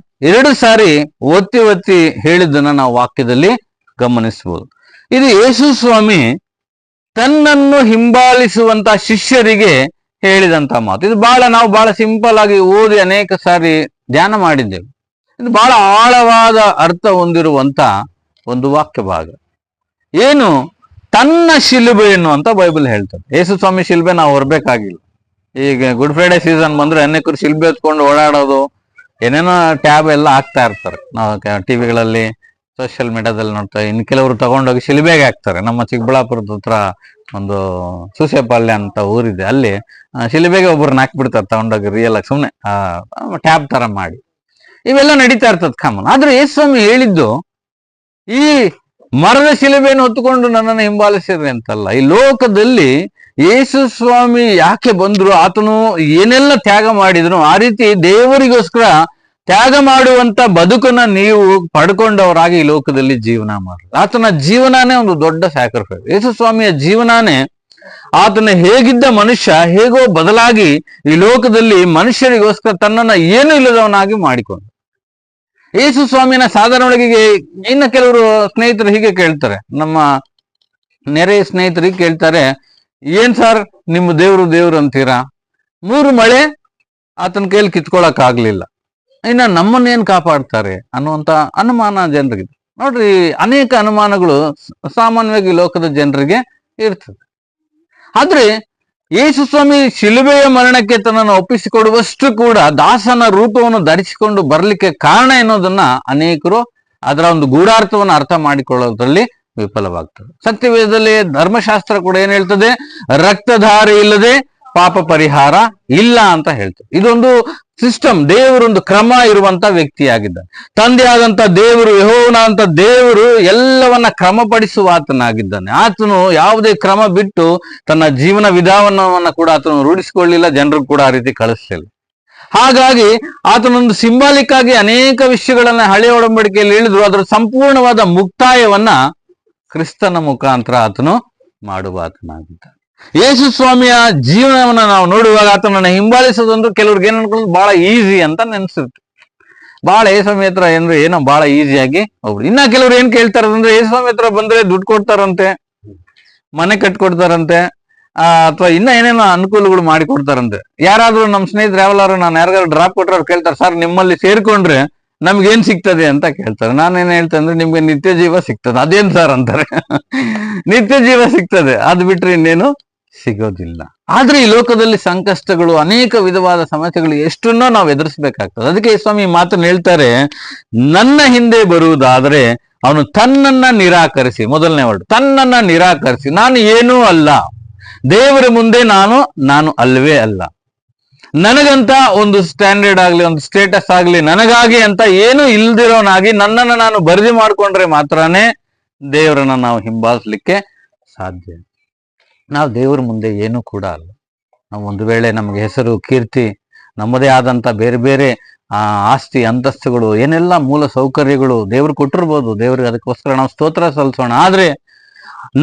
2 ಸಾರಿ ಒತ್ತಿ ಒತ್ತಿ ಹೇಳಿದ್ದನ್ನ ನಾವು ವಾಕ್ಯದಲ್ಲಿ ಗಮನಿಸಬಹುದು. ಇದು ಯೇಸು ಸ್ವಾಮಿ ತನ್ನನ್ನು ಹಿಂಬಾಲಿಸುವಂತ ಶಿಷ್ಯರಿಗೆ ಹೇಳಿದಂತ ಮಾತು. ಇದು ನಾವು ಬಹಳ ಸಿಂಪಲ್ ಆಗಿ ಓದಿ ಅನೇಕ ಸಾರಿ ಧ್ಯಾನ ಮಾಡಿದ್ದೇವೆ. ಇದು ಬಹಳ ಆಳವಾದ ಅರ್ಥ ಹೊಂದಿರುವಂತ ಒಂದು ವಾಕ್ಯ ಭಾಗ. ಏನು? ತನ್ನ ಶಿಲುಬೆಯನ್ನು ಅಂತ ಬೈಬಲ್ ಹೇಳ್ತದೆ. ಯೇಸು ಸ್ವಾಮಿ ಶಿಲ್ಬೆ ನಾವು ಹೊರಬೇಕಾಗಿಲ್ಲ. ಈಗ ಗುಡ್ ಫ್ರೈಡೆ ಸೀಸನ್ ಬಂದ್ರೆ ಅನೇಕರು ಶಿಲ್ಬೆ ಎತ್ಕೊಂಡು ಓಡಾಡೋದು, ಏನೇನೋ ಟ್ಯಾಬ್ ಎಲ್ಲ ಹಾಕ್ತಾ ಇರ್ತಾರೆ. ನಾವು ಟಿವಿಗಳಲ್ಲಿ, ಸೋಷಿಯಲ್ ಮೀಡಿಯಾದಲ್ಲಿ ನೋಡ್ತಾರೆ. ಇನ್ನು ಕೆಲವರು ತಗೊಂಡೋಗಿ ಶಿಲ್ಬೆಗೆ ಹಾಕ್ತಾರೆ. ನಮ್ಮ ಚಿಕ್ಕಬಳ್ಳಾಪುರದ ಹತ್ರ ಒಂದು ಸೂಸೆಪಾಳ್ಯ ಅಂತ ಊರಿದೆ, ಅಲ್ಲಿ ಶಿಲ್ಬೆಗೆ ಒಬ್ಬರನ್ನ ಹಾಕ್ಬಿಡ್ತಾರೆ ತಗೊಂಡೋಗಿ, ರಿಯಲ್ ಆಗಿ ಸುಮ್ಮನೆ ಟ್ಯಾಬ್ ತರ ಮಾಡಿ. ಇವೆಲ್ಲ ನಡೀತಾ ಇರ್ತದೆ ಕಾಮನ್. ಆದ್ರೆ ಯೇಸು ಸ್ವಾಮಿ ಹೇಳಿದ್ದು ಈ ಮರದ ಶಿಲುಬೆಯನ್ನು ಹೊತ್ತುಕೊಂಡು ನನ್ನನ್ನು ಹಿಂಬಾಲಿಸಿದ್ರಿ ಅಂತಲ್ಲ. ಈ ಲೋಕದಲ್ಲಿ ಯೇಸು ಸ್ವಾಮಿ ಯಾಕೆ ಬಂದ್ರು, ಆತನು ಏನೆಲ್ಲ ತ್ಯಾಗ ಮಾಡಿದ್ರು, ಆ ರೀತಿ ದೇವರಿಗೋಸ್ಕರ ತ್ಯಾಗ ಮಾಡುವಂತ ಬದುಕನ್ನ ನೀವು ಪಡ್ಕೊಂಡವರಾಗಿ ಈ ಲೋಕದಲ್ಲಿ ಜೀವನ ಮಾಡಿ. ಆತನ ಜೀವನಾನೇ ಒಂದು ದೊಡ್ಡ ಸ್ಯಾಕ್ರಿಫೈಸ್. ಯೇಸು ಸ್ವಾಮಿಯ ಜೀವನಾನೇ ಆತನ ಹೇಗಿದ್ದ ಮನುಷ್ಯ ಹೇಗೋ ಬದಲಾಗಿ ಈ ಲೋಕದಲ್ಲಿ ಮನುಷ್ಯರಿಗೋಸ್ಕರ ತನ್ನನ್ನ ಏನೂ ಇಲ್ಲದವನಾಗಿ ಮಾಡಿಕೊಂಡು. ಯೇಸು ಸ್ವಾಮಿನ ಸಾಧಾರಣವಾಗಿ ಇನ್ನ ಕೆಲವರು ಸ್ನೇಹಿತರು ಹೀಗೆ ಕೇಳ್ತಾರೆ, ನಮ್ಮ ನೆರೆಯ ಸ್ನೇಹಿತರಿಗೆ ಕೇಳ್ತಾರೆ, ಏನ್ ಸರ್ ನಿಮ್ಮ ದೇವ್ರು ಅಂತೀರಾ, 3 ಮಳೆ ಆತನ ಕೈಯಲ್ಲಿ ಕಿತ್ಕೊಳಕ್ ಆಗ್ಲಿಲ್ಲ, ಇನ್ನ ನಮ್ಮನ್ನೇನ್ ಕಾಪಾಡ್ತಾರೆ ಅನ್ನುವಂತ ಅನುಮಾನ ಜನರಿಗೆ. ನೋಡ್ರಿ, ಅನೇಕ ಅನುಮಾನಗಳು ಸಾಮಾನ್ಯವಾಗಿ ಲೋಕದ ಜನರಿಗೆ ಇರ್ತದೆ. ಆದ್ರೆ ಯೇಸು ಸ್ವಾಮಿ ಶಿಲುಬೆಯ ಮರಣಕ್ಕೆ ತನ್ನನ್ನು ಒಪ್ಪಿಸಿಕೊಡುವಷ್ಟು ಕೂಡ ದಾಸನ ರೂಪವನ್ನು ಧರಿಸಿಕೊಂಡು ಬರ್ಲಿಕ್ಕೆ ಕಾರಣ ಎನ್ನುವುದನ್ನ ಅನೇಕರು ಅದರ ಒಂದು ಗೂಢಾರ್ಥವನ್ನು ಅರ್ಥ ಮಾಡಿಕೊಳ್ಳೋದ್ರಲ್ಲಿ ವಿಫಲವಾಗ್ತದೆ. ಸತ್ಯವೇದದಲ್ಲಿ ಧರ್ಮಶಾಸ್ತ್ರ ಕೂಡ ಏನ್ ಹೇಳ್ತದೆ, ರಕ್ತಧಾರೆ ಇಲ್ಲದೆ ಪಾಪ ಪರಿಹಾರ ಇಲ್ಲ ಅಂತ ಹೇಳ್ತದೆ. ಇದೊಂದು ಸಿಸ್ಟಮ್, ದೇವರೊಂದು ಕ್ರಮ ಇರುವಂತ ವ್ಯಕ್ತಿಯಾಗಿದ್ದಾನೆ. ತಂದೆಯಾದಂತ ದೇವರು, ಯೆಹೋವನಾದಂತ ದೇವರು ಎಲ್ಲವನ್ನ ಕ್ರಮಪಡಿಸುವ ಆತನಾಗಿದ್ದಾನೆ. ಆತನು ಯಾವುದೇ ಕ್ರಮ ಬಿಟ್ಟು ತನ್ನ ಜೀವನ ವಿಧಾನವನ್ನ ಕೂಡ ಆತನು ರೂಢಿಸಿಕೊಳ್ಳಿಲ್ಲ, ಜನರು ಕೂಡ ಆ ರೀತಿ ಕಳಿಸ್ಲಿಲ್ಲ. ಹಾಗಾಗಿ ಆತನೊಂದು ಸಿಂಬಾಲಿಕ್ ಆಗಿ ಅನೇಕ ವಿಷಯಗಳನ್ನ ಹಳೆಯ ಒಡಂಬಡಿಕೆಯಲ್ಲಿ ಹೇಳಿದ್ರು, ಅದರ ಸಂಪೂರ್ಣವಾದ ಮುಕ್ತಾಯವನ್ನ ಕ್ರಿಸ್ತನ ಮುಖಾಂತರ ಆತನು ಮಾಡುವ ಆತನಾಗಿದ್ದಾನೆ. ಯೇಸು ಸ್ವಾಮಿಯ ಜೀವನವನ್ನ ನಾವು ನೋಡುವಾಗ ಆತನನ್ನ ಹಿಂಬಾಲಿಸೋದಂದ್ರೆ ಕೆಲವ್ರಿಗೆ ಏನ್ ಅನ್ಕೊಳ್ಳೋದು ಬಹಳ ಈಸಿ ಅಂತ ನೆನ್ಸಿರುತ್ತೆ. ಬಹಳ ಯೇಸ್ವಾಮಿ ಹತ್ರ ಏನೋ ಬಹಳ ಈಸಿಯಾಗಿ ಹೋಗ್ಬಿಡು. ಇನ್ನ ಕೆಲವ್ರು ಏನ್ ಕೇಳ್ತಾರಂದ್ರೆ, ಯೇಸ್ವಾಮಿ ಹತ್ರ ಬಂದ್ರೆ ದುಡ್ಡು ಕೊಡ್ತಾರಂತೆ, ಮನೆ ಕಟ್ಕೊಡ್ತಾರಂತೆ, ಅಥವಾ ಇನ್ನ ಏನೇನೋ ಅನುಕೂಲಗಳು ಮಾಡಿ ಕೊಡ್ತಾರಂತೆ. ಯಾರಾದ್ರೂ ನಮ್ಮ ಸ್ನೇಹಿತರು ಯಾವಲಾರು ನಾನು ಯಾರಿಗಾದ್ರು ಡ್ರಾಪ್ ಕೊಟ್ರೆ ಅವ್ರು ಕೇಳ್ತಾರೆ, ಸರ್ ನಿಮ್ಮಲ್ಲಿ ಸೇರ್ಕೊಂಡ್ರೆ ನಮ್ಗೇನ್ ಸಿಗ್ತದೆ ಅಂತ ಕೇಳ್ತಾರೆ. ನಾನೇನ್ ಹೇಳ್ತೇನೆ ಅಂದ್ರೆ, ನಿಮ್ಗೆ ನಿತ್ಯ ಜೀವ ಸಿಗ್ತದೆ. ಅದೇನ್ ಸರ್ ಅಂತಾರೆ. ನಿತ್ಯ ಜೀವ ಸಿಗ್ತದೆ, ಅದು ಬಿಟ್ರೆ ಇನ್ನೇನು ಸಿಗೋದಿಲ್ಲ. ಆದ್ರೆ ಈ ಲೋಕದಲ್ಲಿ ಸಂಕಷ್ಟಗಳು, ಅನೇಕ ವಿಧವಾದ ಸಮಸ್ಯೆಗಳು ಎಷ್ಟನ್ನೋ ನಾವು ಎದುರಿಸಬೇಕಾಗ್ತದೆ. ಅದಕ್ಕೆ ಸ್ವಾಮಿ ಮಾತನ್ನು ಹೇಳ್ತಾರೆ, ನನ್ನ ಹಿಂದೆ ಬರುವುದಾದರೆ ಅವನು ತನ್ನನ್ನ ನಿರಾಕರಿಸಿ, ಮೊದಲನೇ ವರ್ಡ್ ತನ್ನನ್ನ ನಿರಾಕರಿಸಿ, ನಾನು ಏನೂ ಅಲ್ಲ, ದೇವರ ಮುಂದೆ ನಾನು ಅಲ್ವೇ ಅಲ್ಲ, ನನಗಂತ ಒಂದು ಸ್ಟ್ಯಾಂಡರ್ಡ್ ಆಗ್ಲಿ, ಒಂದು ಸ್ಟೇಟಸ್ ಆಗ್ಲಿ, ನನಗಾಗಿ ಅಂತ ಏನು ಇಲ್ದಿರೋನಾಗಿ ನನ್ನನ್ನು ನಾನು ಬರಿದಿ ಮಾಡ್ಕೊಂಡ್ರೆ ಮಾತ್ರನೇ ದೇವರನ್ನ ನಾವು ಹಿಂಬಾಲಿಸ್ಲಿಕ್ಕೆ ಸಾಧ್ಯ. ನಾವು ದೇವರ ಮುಂದೆ ಏನೂ ಕೂಡ ಅಲ್ಲ. ನಾವು ಒಂದು ವೇಳೆ ನಮಗೆ ಹೆಸರು, ಕೀರ್ತಿ, ನಮ್ಮದೇ ಆದಂತ ಬೇರೆ ಬೇರೆ ಆಸ್ತಿ, ಅಂತಸ್ತುಗಳು, ಏನೆಲ್ಲ ಮೂಲ ಸೌಕರ್ಯಗಳು ದೇವ್ರು ಕೊಟ್ಟಿರ್ಬೋದು, ದೇವ್ರಿಗೆ ಅದಕ್ಕೋಸ್ಕರ ನಾವು ಸ್ತೋತ್ರ ಸಲ್ಲಿಸೋಣ. ಆದ್ರೆ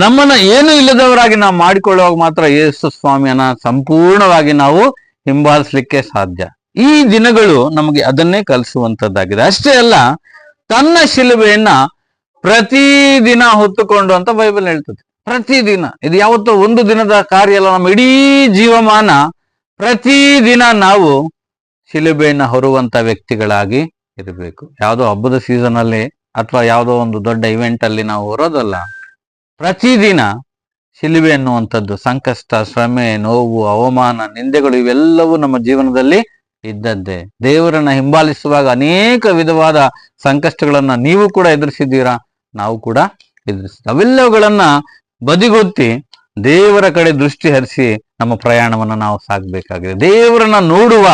ನಮ್ಮನ್ನ ಏನು ಇಲ್ಲದವರಾಗಿ ನಾವು ಮಾಡಿಕೊಳ್ಳುವಾಗ ಮಾತ್ರ ಯೇಸು ಸ್ವಾಮಿಯನ್ನ ಸಂಪೂರ್ಣವಾಗಿ ನಾವು ಹಿಂಬಾಲಿಸ್ಲಿಕ್ಕೆ ಸಾಧ್ಯ. ಈ ದಿನಗಳು ನಮಗೆ ಅದನ್ನೇ ಕಲಿಸುವಂತದ್ದಾಗಿದೆ. ಅಷ್ಟೇ ಅಲ್ಲ, ತನ್ನ ಶಿಲುಬೆಯನ್ನ ಪ್ರತಿದಿನ ಹೊತ್ತುಕೊಂಡು ಅಂತ ಬೈಬಲ್ ಹೇಳ್ತದೆ. ಪ್ರತಿದಿನ, ಇದು ಯಾವತ್ತೋ ಒಂದು ದಿನದ ಕಾರ್ಯ ಅಲ್ಲ. ನಮ್ಮ ಇಡೀ ಜೀವಮಾನ ಪ್ರತಿದಿನ ನಾವು ಶಿಲುಬೆಯನ್ನ ಹೊರುವಂತ ವ್ಯಕ್ತಿಗಳಾಗಿ ಇರಬೇಕು. ಯಾವುದೋ ಹಬ್ಬದ ಸೀಸನ್ ಅಲ್ಲಿ ಅಥವಾ ಯಾವುದೋ ಒಂದು ದೊಡ್ಡ ಇವೆಂಟ್ ಅಲ್ಲಿ ನಾವು ಹೊರೋದಲ್ಲ. ಪ್ರತಿದಿನ ಶಿಲುಬೆ ಅನ್ನುವಂಥದ್ದು ಸಂಕಷ್ಟ, ಶ್ರಮೆ, ನೋವು, ಅವಮಾನ, ನಿಂದೆಗಳು ಇವೆಲ್ಲವೂ ನಮ್ಮ ಜೀವನದಲ್ಲಿ ಇದ್ದದ್ದೇ. ದೇವರನ್ನ ಹಿಂಬಾಲಿಸುವಾಗ ಅನೇಕ ವಿಧವಾದ ಸಂಕಷ್ಟಗಳನ್ನ ನೀವು ಕೂಡ ಎದುರಿಸಿದ್ದೀರಾ, ನಾವು ಕೂಡ ಎದುರಿಸಿದ್ದೀವಿ. ಅವೆಲ್ಲವುಗಳನ್ನ ಬದಿಗೊತ್ತಿ ದೇವರ ಕಡೆ ದೃಷ್ಟಿ ಹರಿಸಿ ನಮ್ಮ ಪ್ರಯಾಣವನ್ನು ನಾವು ಸಾಗಬೇಕಾಗಿದೆ. ದೇವರನ್ನ ನೋಡುವ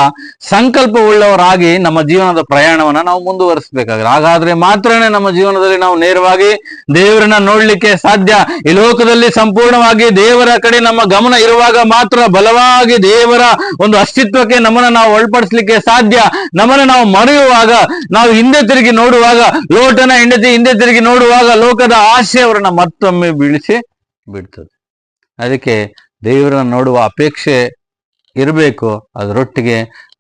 ಸಂಕಲ್ಪವುಳ್ಳವರಾಗಿ ನಮ್ಮ ಜೀವನದ ಪ್ರಯಾಣವನ್ನ ನಾವು ಮುಂದುವರಿಸಬೇಕಾಗಿದೆ. ಹಾಗಾದ್ರೆ ಮಾತ್ರನೇ ನಮ್ಮ ಜೀವನದಲ್ಲಿ ನಾವು ನೇರವಾಗಿ ದೇವರನ್ನ ನೋಡ್ಲಿಕ್ಕೆ ಸಾಧ್ಯ. ಈ ಲೋಕದಲ್ಲಿ ಸಂಪೂರ್ಣವಾಗಿ ದೇವರ ಕಡೆ ನಮ್ಮ ಗಮನ ಇರುವಾಗ ಮಾತ್ರ ಬಲವಾಗಿ ದೇವರ ಒಂದು ಅಸ್ತಿತ್ವಕ್ಕೆ ನಮ್ಮನ್ನ ನಾವು ಒಳಪಡಿಸ್ಲಿಕ್ಕೆ ಸಾಧ್ಯ. ನಮ್ಮನ್ನ ನಾವು ಮರೆಯುವಾಗ, ನಾವು ಹಿಂದೆ ತಿರುಗಿ ನೋಡುವಾಗ, ಲೋಟನ ಹೆಂಡತಿ ಹಿಂದೆ ತಿರುಗಿ ನೋಡುವಾಗ ಲೋಕದ ಆಸೆ ಅವರನ್ನ ಮತ್ತೊಮ್ಮೆ ಬೀಳಿಸಿ ಬಿಡ್ತದೆ. ಅದಕ್ಕೆ ದೇವರನ್ನ ನೋಡುವ ಅಪೇಕ್ಷೆ ಇರಬೇಕು. ಅದರೊಟ್ಟಿಗೆ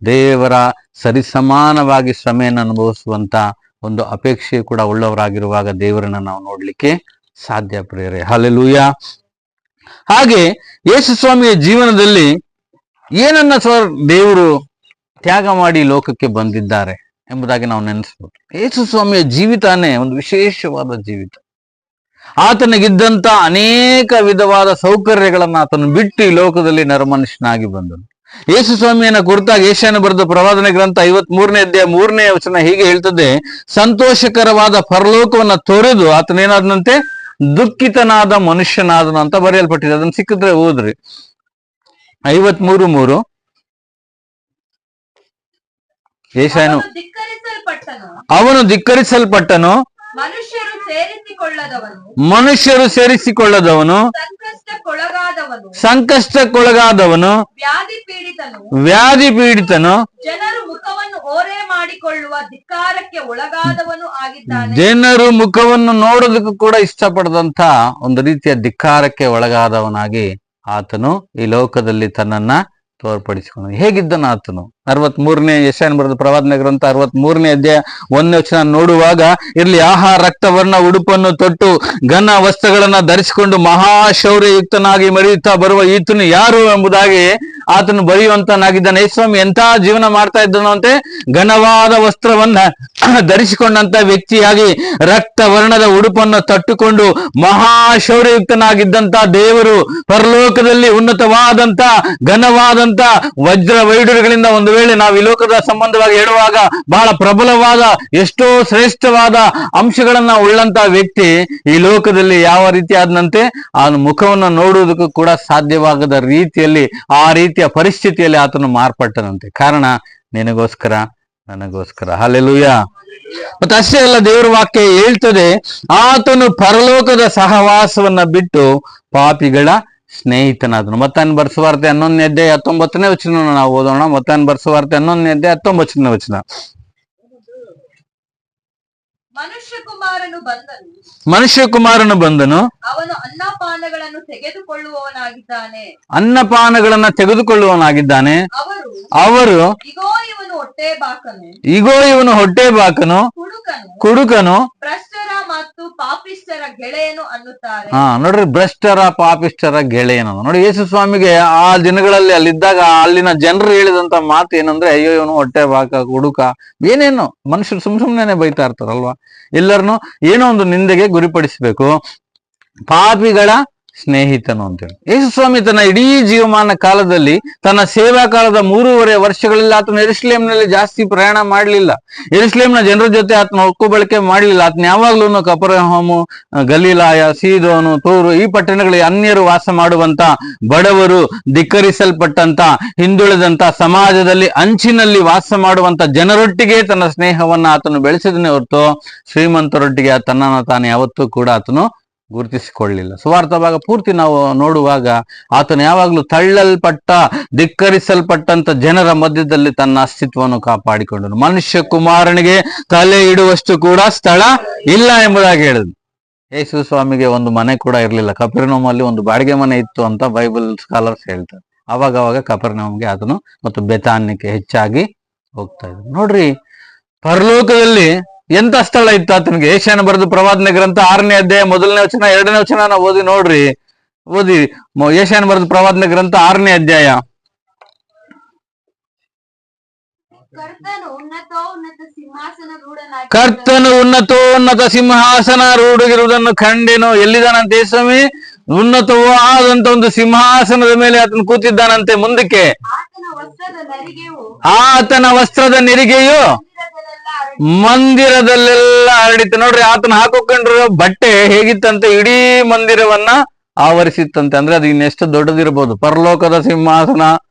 ದೇವರ ಸರಿಸಮಾನವಾಗಿ ಶ್ರಮೆಯನ್ನು ಅನುಭವಿಸುವಂತ ಒಂದು ಅಪೇಕ್ಷೆ ಕೂಡ ಉಳ್ಳವರಾಗಿರುವಾಗ ದೇವರನ್ನ ನಾವು ನೋಡ್ಲಿಕ್ಕೆ ಸಾಧ್ಯ. ಪ್ರಿಯರೇ, ಹಲ್ಲೆಲೂಯಾ. ಹಾಗೆ ಯೇಸು ಸ್ವಾಮಿಯ ಜೀವನದಲ್ಲಿ ಏನನ್ನ ದೇವರು ತ್ಯಾಗ ಮಾಡಿ ಲೋಕಕ್ಕೆ ಬಂದಿದ್ದಾರೆ ಎಂಬುದಾಗಿ ನಾವು ನೆನೆಸ್ಬೋದು. ಯೇಸು ಸ್ವಾಮಿಯ ಜೀವಿತಾನೇ ಒಂದು ವಿಶೇಷವಾದ ಜೀವಿತ. ಆತನಿಗಿದ್ದಂತ ಅನೇಕ ವಿಧವಾದ ಸೌಕರ್ಯಗಳನ್ನ ಆತನು ಬಿಟ್ಟು ಈ ಲೋಕದಲ್ಲಿ ನರಮನುಷ್ಯನಾಗಿ ಬಂದನು. ಯೇಸು ಸ್ವಾಮಿಯನ್ನ ಕುರಿತಾಗಿ ಯೆಶಾಯನು ಬರೆದ ಪ್ರವಾದನೆ ಗ್ರಂಥ 53ನೇ ಅಧ್ಯಾಯ 3ನೇ ವಚನ ಹೀಗೆ ಹೇಳ್ತದೆ, ಸಂತೋಷಕರವಾದ ಪರಲೋಕವನ್ನ ತೊರೆದು ಆತನೇನಾದನಂತೆ ದುಃಖಿತನಾದ ಮನುಷ್ಯನಾದನು ಅಂತ ಬರೆಯಲ್ಪಟ್ಟಿದೆ. ಅದನ್ನ ಸಿಕ್ಕಿದ್ರೆ ಓದ್ರಿ. 53:3 ಯೆಶಾಯನು, ಅವನು ಧಿಕ್ಕರಿಸಲ್ಪಟ್ಟನು, ಮನುಷ್ಯರು ಸೇರಿಸಿಕೊಳ್ಳದವನು, ಸಂಕಷ್ಟಕ್ಕೊಳಗಾದವನು ವ್ಯಾಧಿ ಪೀಡಿತನು ಜನರು ಮುಖವನ್ನು ಓರೆ ಮಾಡಿಕೊಳ್ಳುವ ಧಿಕ್ಕಾರಕ್ಕೆ ಒಳಗಾದವನು ಆಗಿದ್ದಾನೆ. ಜನರು ಮುಖವನ್ನು ನೋಡೋದಕ್ಕೂ ಕೂಡ ಇಷ್ಟಪಡದಂತ ಒಂದು ರೀತಿಯ ಧಿಕ್ಕಾರಕ್ಕೆ ಒಳಗಾದವನಾಗಿ ಆತನು ಈ ಲೋಕದಲ್ಲಿ ತನ್ನನ್ನ ತೋರ್ಪಡಿಸಿಕೊಂಡು ಹೇಗಿದ್ದನು ಆತನು. 63ನೇ ಯೆಶಾಯನ ಬರೆದ ಪ್ರವಾದನೆ ಗ್ರಂಥ 63ನೇ ಅಧ್ಯಾಯ 1ನೇ ವಚನ ನೋಡುವಾಗ, ಇರ್ಲಿ ಆಹಾರ ರಕ್ತವರ್ಣ ಉಡುಪನ್ನು ತೊಟ್ಟು ಘನ ವಸ್ತ್ರಗಳನ್ನ ಧರಿಸಿಕೊಂಡು ಮಹಾಶೌರ್ಯಯುಕ್ತನಾಗಿ ಮೆರೆಯುತ್ತಾ ಬರುವ ಈತನು ಯಾರು ಎಂಬುದಾಗಿ ಆತನು ಬರೆಯುವಂತನಾಗಿದ್ದಾನೆ. ಸ್ವಾಮಿ ಎಂಥ ಜೀವನ ಮಾಡ್ತಾ ಇದ್ದನು ಅಂತೆ, ಘನವಾದ ವಸ್ತ್ರವನ್ನ ಧರಿಸಿಕೊಂಡಂತ ವ್ಯಕ್ತಿಯಾಗಿ ರಕ್ತ ವರ್ಣದ ಉಡುಪನ್ನು ತಟ್ಟುಕೊಂಡು ಮಹಾಶೌರ್ಯಯುಕ್ತನಾಗಿದ್ದಂತ ದೇವರು ಪರಲೋಕದಲ್ಲಿ ಉನ್ನತವಾದಂತ ಘನವಾದಂತ ವಜ್ರ ವೈಡೂರ್ಯಗಳಿಂದ ಒಂದು ವೇಳೆ ನಾವು ಈ ಲೋಕದ ಸಂಬಂಧವಾಗಿ ಹೇಳುವಾಗ ಬಹಳ ಪ್ರಬಲವಾದ ಎಷ್ಟೋ ಶ್ರೇಷ್ಠವಾದ ಅಂಶಗಳನ್ನ ಉಳ್ಳಂತ ವ್ಯಕ್ತಿ ಈ ಲೋಕದಲ್ಲಿ ಯಾವ ರೀತಿ ಆದಂತೆ ಆ ಮುಖವನ್ನು ನೋಡುವುದಕ್ಕೂ ಕೂಡ ಸಾಧ್ಯವಾಗದ ರೀತಿಯಲ್ಲಿ ಆ ರೀತಿಯ ಪರಿಸ್ಥಿತಿಯಲ್ಲಿ ಆತನು ಮಾರ್ಪಟ್ಟನಂತೆ. ಕಾರಣ ನಿನಗೋಸ್ಕರ ನನಗೋಸ್ಕರ. ಹಲ್ಲೆಲೂಯಾ. ಮತ್ತೆ ಅಷ್ಟೇ ಅಲ್ಲ, ದೇವರ ವಾಕ್ಯ ಹೇಳ್ತದೆ, ಆತನು ಪರಲೋಕದ ಸಹವಾಸವನ್ನ ಬಿಟ್ಟು ಪಾಪಿಗಳ ಸ್ನೇಹಿತನಾದನು. ಮತ್ತಾಯನ ಬರೆಸುವಾರ್ತೆ 11ನೇ ಅಧ್ಯಾಯ 19ನೇ ವಚನ ನಾವು ಓದೋಣ. ಮತ್ತಾಯನ ಬರೆಸುವಾರ್ತೆ 11ನೇ ಅಧ್ಯಾಯ 19ನೇ ವಚನ. ಮನುಷ್ಯ ಕುಮಾರನು ಬಂದನು, ಅವನು ಅನ್ನಪಾನಗಳನ್ನು ತೆಗೆದುಕೊಳ್ಳುವವನಾಗಿದ್ದಾನೆ. ಅನ್ನಪಾನಗಳನ್ನ ತೆಗೆದುಕೊಳ್ಳುವವನಾಗಿದ್ದಾನೆ. ಅವರು ಇಗೋ ಇವನು ಹೊಟ್ಟೆ ಬಾಕನು, ಕುಡುಕನು, ಭ್ರಷ್ಟರ ಮತ್ತು ಪಾಪಿಷ್ಠರ ಗೆಳೆಯನು ಅನ್ನುತ್ತಾರೆ. ನೋಡ್ರಿ, ಭ್ರಷ್ಟರ ಪಾಪಿಷ್ಠರ ಗೆಳೆಯನು. ನೋಡಿ, ಯೇಸು ಸ್ವಾಮಿಗೆ ಆ ದಿನಗಳಲ್ಲಿ ಅಲ್ಲಿದ್ದಾಗ ಅಲ್ಲಿನ ಜನರು ಹೇಳಿದಂತ ಮಾತು ಏನಂದ್ರೆ, ಅಯ್ಯೋ ಇವನು ಹೊಟ್ಟೆ ಬಾಕ, ಕುಡುಕ, ಏನೇನು ಮನುಷ್ಯರು ಸುಮ್ನೆ ಬೈತಾ ಇರ್ತಾರಲ್ವಾ. ಎಲ್ಲರನ್ನು ಏನೋ ಒಂದು ನಿಂದೆಗೆ ಗುರಿಪಡಿಸಬೇಕು. ಪಾಪಿಗಳ ಸ್ನೇಹಿತನು ಅಂತೇಳಿ ಯೇಸು ಸ್ವಾಮಿ ತನ್ನ ಇಡೀ ಜೀವಮಾನ ಕಾಲದಲ್ಲಿ, ತನ್ನ ಸೇವಾ ಕಾಲದ 3.5 ವರ್ಷಗಳಲ್ಲಿ ಆತನ ಯೆರೂಸಲೇಮಿನಲ್ಲಿ ಜಾಸ್ತಿ ಪ್ರಯಾಣ ಮಾಡಲಿಲ್ಲ. ಯೆರೂಸಲೇಮಿನ ಜನರ ಜೊತೆ ಆತನ ಒಕ್ಕು ಬಳಕೆ ಮಾಡಲಿಲ್ಲ. ಆತನ ಯಾವಾಗ್ಲೂ ಕಪೆರ್ನಹೂಮ್, ಗಲೀಲಾಯ, ಸೀದೋನು, ತೂರು ಈ ಪಟ್ಟಣಗಳಲ್ಲಿ ಅನ್ಯರು ವಾಸ ಮಾಡುವಂತ, ಬಡವರು, ಧಿಕ್ಕರಿಸಲ್ಪಟ್ಟಂತ, ಹಿಂದುಳಿದಂತ, ಸಮಾಜದಲ್ಲಿ ಅಂಚಿನಲ್ಲಿ ವಾಸ ಮಾಡುವಂತ ಜನರೊಟ್ಟಿಗೆ ತನ್ನ ಸ್ನೇಹವನ್ನ ಆತನು ಬೆಳೆಸಿದನೇ ಹೊರತು ಶ್ರೀಮಂತರೊಟ್ಟಿಗೆ ತನ್ನನ್ನು ತಾನು ಯಾವತ್ತೂ ಕೂಡ ಆತನು ಗುರುತಿಸಿಕೊಳ್ಳಲಿಲ್ಲ. ಸುವಾರ್ಥ ಭಾಗ ಪೂರ್ತಿ ನಾವು ನೋಡುವಾಗ ಆತನು ಯಾವಾಗಲೂ ತಳ್ಳಲ್ಪಟ್ಟ, ಧಿಕ್ಕರಿಸಲ್ಪಟ್ಟಂತ ಜನರ ಮಧ್ಯದಲ್ಲಿ ತನ್ನ ಅಸ್ತಿತ್ವವನ್ನು ಕಾಪಾಡಿಕೊಂಡನು. ಮನುಷ್ಯ ಕುಮಾರನಿಗೆ ತಲೆ ಇಡುವಷ್ಟು ಕೂಡ ಸ್ಥಳ ಇಲ್ಲ ಎಂಬುದಾಗಿ ಹೇಳಿದ್ರು. ಯೇಸು ಸ್ವಾಮಿಗೆ ಒಂದು ಮನೆ ಕೂಡ ಇರಲಿಲ್ಲ. ಕಪೆರ್ನಹೂಮಲ್ಲಿ ಒಂದು ಬಾಡಿಗೆ ಮನೆ ಇತ್ತು ಅಂತ ಬೈಬಲ್ ಸ್ಕಾಲರ್ಸ್ ಹೇಳ್ತಾರೆ. ಅವಾಗ ಕಪೆರ್ನಹೂಮ್ಗೆ ಆತನು ಮತ್ತು ಬೆತಾನ್ಯಕ್ಕೆ ಹೆಚ್ಚಾಗಿ ಹೋಗ್ತಾ ಇದ್ರು. ನೋಡ್ರಿ, ಪರಲೋಕದಲ್ಲಿ ಎಂತ ಸ್ಥಳ ಇತ್ತು ಆತನಿಗೆ. ಯೆಶಾಯನ ಬರೆದ ಪ್ರವಾದನೆ ಗ್ರಂಥ 6ನೇ ಅಧ್ಯಾಯ 1ನೇ ವಚನ 2ನೇ ವಚನ ನಾವು ಓದಿ ನೋಡ್ರಿ. ಓದಿ, ಯೆಶಾಯನ ಬರೆದ ಪ್ರವಾದನೆ ಗ್ರಂಥ 6ನೇ ಅಧ್ಯಾಯ. ಕರ್ತನು ಉನ್ನತೋನ್ನತ ಸಿಂಹಾಸನ ರೂಢಿರುವುದನ್ನು ಕಂಡೆನು. ಎಲ್ಲಿದ್ದಾನಂತೆ ಸ್ವಾಮಿ? ಉನ್ನತವಾದಂತ ಒಂದು ಸಿಂಹಾಸನದ ಮೇಲೆ ಆತನು ಕೂತಿದ್ದಾನಂತೆ. ಮುಂದಕ್ಕೆ, ಆತನ ವಸ್ತ್ರದ ನೆರಿಗೆಯು ಮಂದಿರದಲ್ಲೆಲ್ಲ ಹರಡಿತು. ನೋಡ್ರಿ, ಆತನ ಹಾಕೊಂಡಿರೋ ಬಟ್ಟೆ ಹೇಗಿತ್ತಂತೆ? ಇಡೀ ಮಂದಿರವನ್ನ ಆವರಿಸಿತ್ತಂತೆ. ಅಂದ್ರೆ ಅದು ಇನ್ನೆಷ್ಟು ದೊಡ್ಡದಿರ್ಬೋದು. ಪರಲೋಕದ ಸಿಂಹಾಸನ